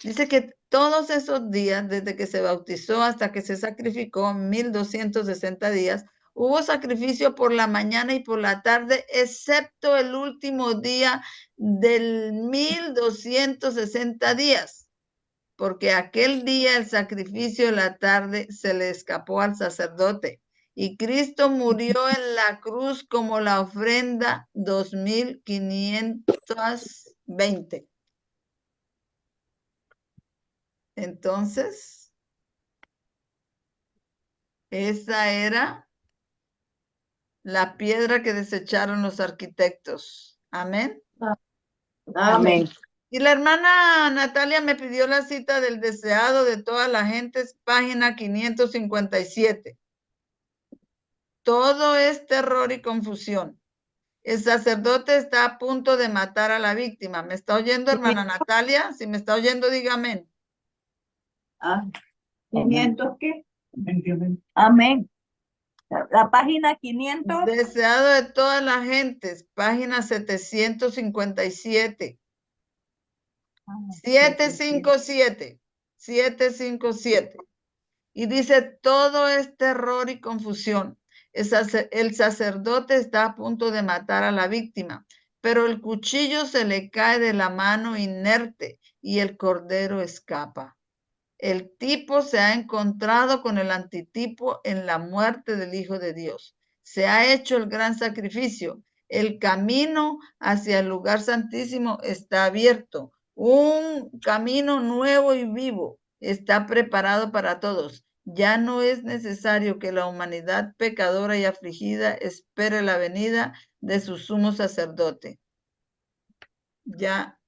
Dice que todos esos días, desde que se bautizó hasta que se sacrificó, 1260 días, hubo sacrificio por la mañana y por la tarde, excepto el último día del 1260 días, porque aquel día el sacrificio de la tarde se le escapó al sacerdote. Y Cristo murió en la cruz como la ofrenda 2520. Entonces, esa era la piedra que desecharon los arquitectos. Amén.
Amén.
Y la hermana Natalia me pidió la cita del deseado de todas las gentes, página 557. Todo es terror y confusión. El sacerdote está a punto de matar a la víctima. ¿Me está oyendo, hermana Natalia? Si me está oyendo, dígame.
Ah, 500 ¿qué? Amén. La página 500.
Deseado de todas las gentes, página 757. 757. 757. Y dice, todo es terror y confusión. El sacerdote está a punto de matar a la víctima, pero el cuchillo se le cae de la mano inerte y el cordero escapa. El tipo se ha encontrado con el antitipo en la muerte del Hijo de Dios. Se ha hecho el gran sacrificio. El camino hacia el lugar santísimo está abierto. Un camino nuevo y vivo está preparado para todos. Ya no es necesario que la humanidad pecadora y afligida espere la venida de su sumo sacerdote. Ya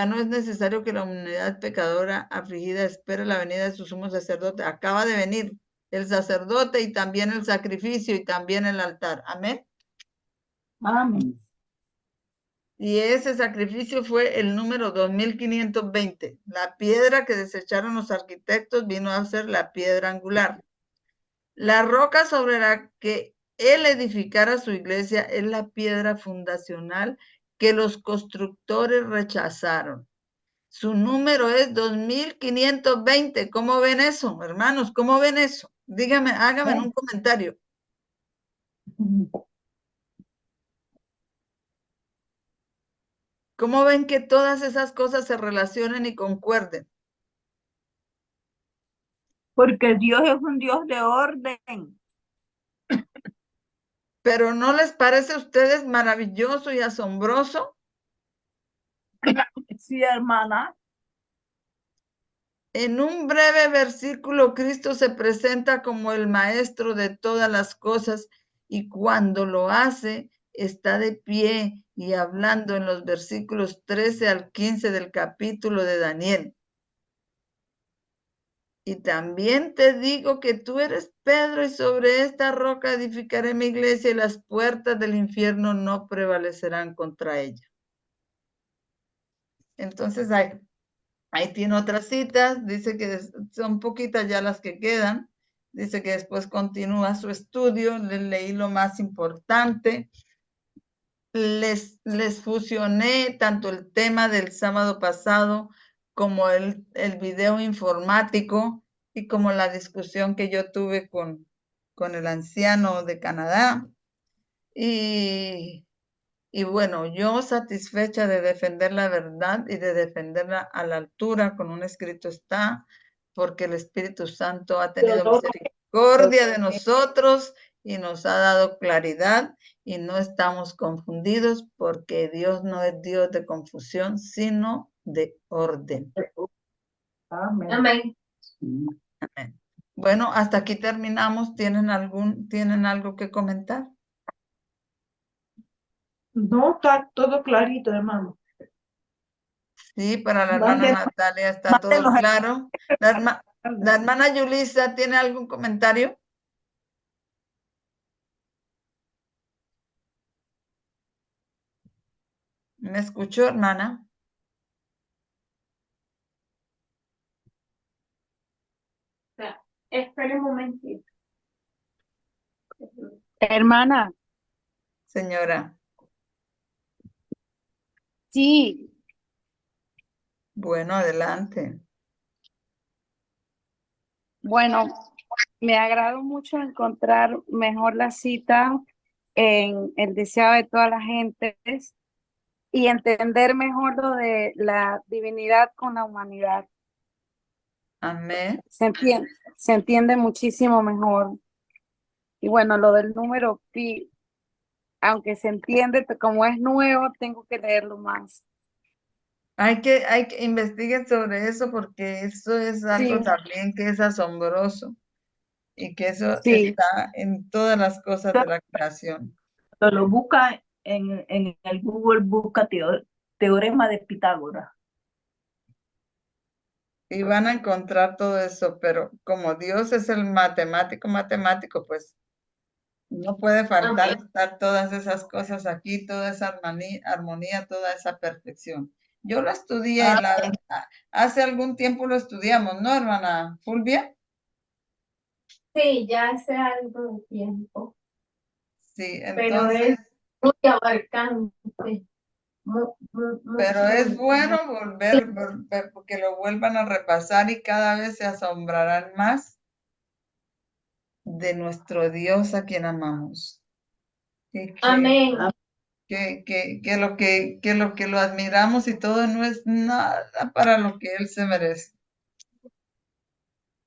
no es necesario que la humanidad pecadora afligida espere la venida de su sumo sacerdote. Acaba de venir el sacerdote y también el sacrificio y también el altar. Amén.
Amén.
Y ese sacrificio fue el número 2520. La piedra que desecharon los arquitectos vino a ser la piedra angular. La roca sobre la que él edificara su iglesia es la piedra fundacional que los constructores rechazaron. Su número es 2520. ¿Cómo ven eso, hermanos? ¿Cómo ven eso? Díganme, háganme en un comentario. ¿Cómo ven que todas esas cosas se relacionen y concuerden?
Porque Dios es un Dios de orden.
¿Pero no les parece a ustedes maravilloso y asombroso?
Sí, hermana.
En un breve versículo, Cristo se presenta como el maestro de todas las cosas y cuando lo hace, está de pie y hablando en los versículos 13 al 15 del capítulo de Daniel. Y también te digo que tú eres Pedro y sobre esta roca edificaré mi iglesia y las puertas del infierno no prevalecerán contra ella. Entonces Ahí tiene otras citas, dice que son poquitas ya las que quedan. Dice que después continúa su estudio, les leí lo más importante. Les fusioné tanto el tema del sábado pasado como el video informático y como la discusión que yo tuve con el anciano de Canadá. Y bueno, yo satisfecha de defender la verdad y de defenderla a la altura, con un escrito está, porque el Espíritu Santo ha tenido misericordia de nosotros y nos ha dado claridad y no estamos confundidos porque Dios no es Dios de confusión, sino de orden.
Amén.
Amén.
Amén. Bueno, hasta aquí terminamos. ¿Tienen algo que comentar?
No, está todo clarito, hermano.
Sí, para la hermana
Mándenos-
Natalia está todo
mándenos-
claro. La hermana Yulisa, ¿tiene algún comentario? ¿Me escuchó, hermana?
Espera un momentito.
Hermana,
Señora.
sí,
Bueno, adelante.
bueno, me agradó mucho encontrar mejor la cita en el deseado de todas las gentes y entender mejor lo de la divinidad con la humanidad.
Amén.
Se entiende muchísimo mejor. Y bueno, lo del número pi, aunque se entiende, como es nuevo, tengo que leerlo más.
Hay que investiguen sobre eso porque eso es algo
Sí.
también que es asombroso y que eso
Sí,
está en todas las cosas de la creación.
Lo busca en el Google, busca teorema de Pitágoras.
Y van a encontrar todo eso, pero como Dios es el matemático, pues no puede faltar estar todas esas cosas aquí, toda esa armonía, toda esa perfección. Yo lo estudié, hace algún tiempo lo estudiamos, ¿no, hermana Fulvia?
Sí, ya hace algo de tiempo,
Sí,
pero
entonces,
es muy abarcante.
pero es bueno volver, porque lo vuelvan a repasar y cada vez se asombrarán más de nuestro Dios a quien amamos. Y
Amén.
que lo que lo admiramos y todo no es nada para lo que Él se merece.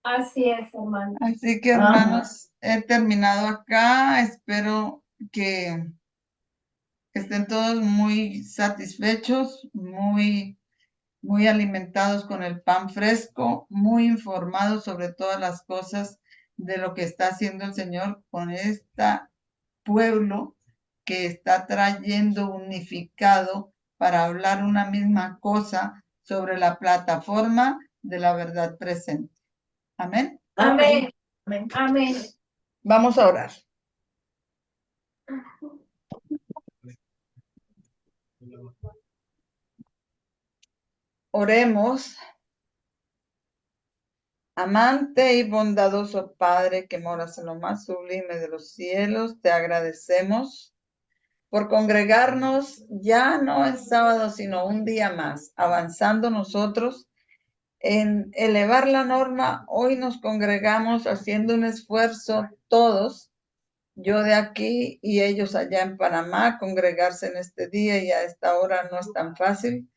Así es, hermano.
Así que, hermanos, he terminado acá. Espero que estén todos muy satisfechos, muy alimentados con el pan fresco, muy informados sobre todas las cosas de lo que está haciendo el Señor con este pueblo que está trayendo unificado para hablar una misma cosa sobre la plataforma de la verdad presente. Amén.
Amén. Amén.
Vamos a orar. Oremos. Amante y bondadoso Padre que moras en lo más sublime de los cielos, te agradecemos por congregarnos ya no en sábado, sino un día más, avanzando nosotros en elevar la norma. Hoy nos congregamos haciendo un esfuerzo todos, yo de aquí y ellos allá en Panamá, congregarse en este día y a esta hora no es tan fácil,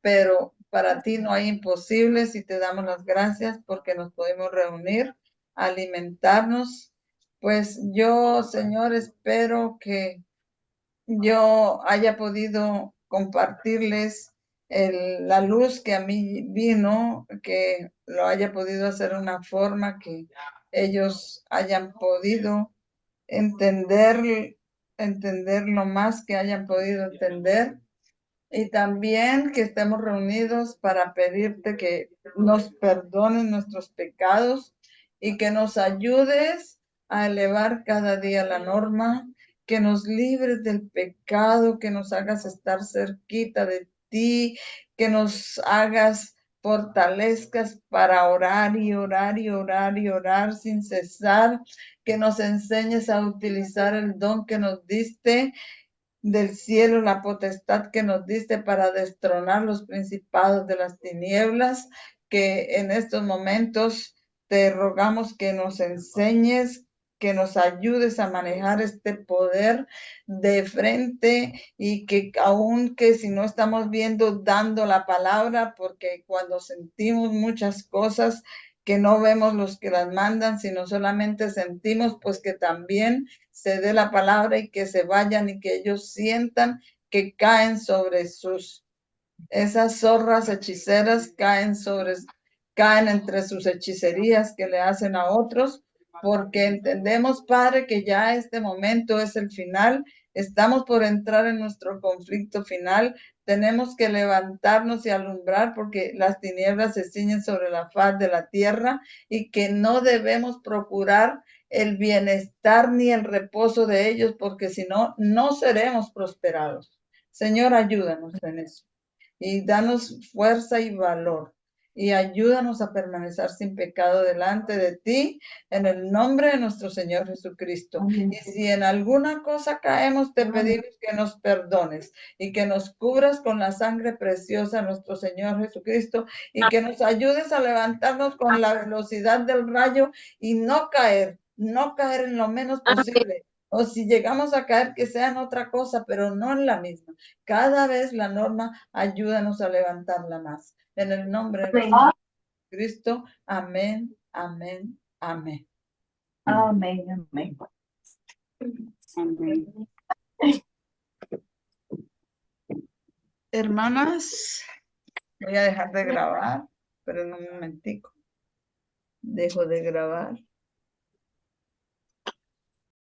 pero para ti no hay imposibles y te damos las gracias porque nos podemos reunir, alimentarnos. Pues yo, Señor, espero que yo haya podido compartirles la luz que a mí vino, que lo haya podido hacer de una forma que ellos hayan podido entender lo más que hayan podido entender. Y también que estemos reunidos para pedirte que nos perdones nuestros pecados y que nos ayudes a elevar cada día la norma, que nos libres del pecado, que nos hagas estar cerquita de ti, que nos hagas fortalezcas para orar y orar y orar y orar sin cesar, que nos enseñes a utilizar el don que nos diste del cielo, la potestad que nos diste para destronar los principados de las tinieblas, que en estos momentos te rogamos que nos enseñes, que nos ayudes a manejar este poder de frente y que aunque si no estamos viendo, dando la palabra, porque cuando sentimos muchas cosas que no vemos los que las mandan, sino solamente sentimos, pues que también se dé la palabra y que se vayan y que ellos sientan que caen sobre esas zorras hechiceras caen entre sus hechicerías que le hacen a otros, porque entendemos, Padre, que ya este momento es el final, estamos por entrar en nuestro conflicto final, tenemos que levantarnos y alumbrar porque las tinieblas se ciñen sobre la faz de la tierra y que no debemos procurar el bienestar ni el reposo de ellos, porque si no, no seremos prosperados. Señor, ayúdanos en eso y danos fuerza y valor y ayúdanos a permanecer sin pecado delante de ti en el nombre de nuestro Señor Jesucristo.
Amén.
Y si en alguna cosa caemos, te pedimos que nos perdones y que nos cubras con la sangre preciosa de nuestro Señor Jesucristo y que nos ayudes a levantarnos con la velocidad del rayo y no caer en lo menos posible. O si llegamos a caer, que sea en otra cosa, pero no en la misma. Cada vez la norma, ayúdanos a levantarla más. En el nombre de Cristo, amén, amén, amén.
Amén, amén.
Amén.
Hermanas, voy a dejar de grabar, pero en un momentico. Dejo de grabar.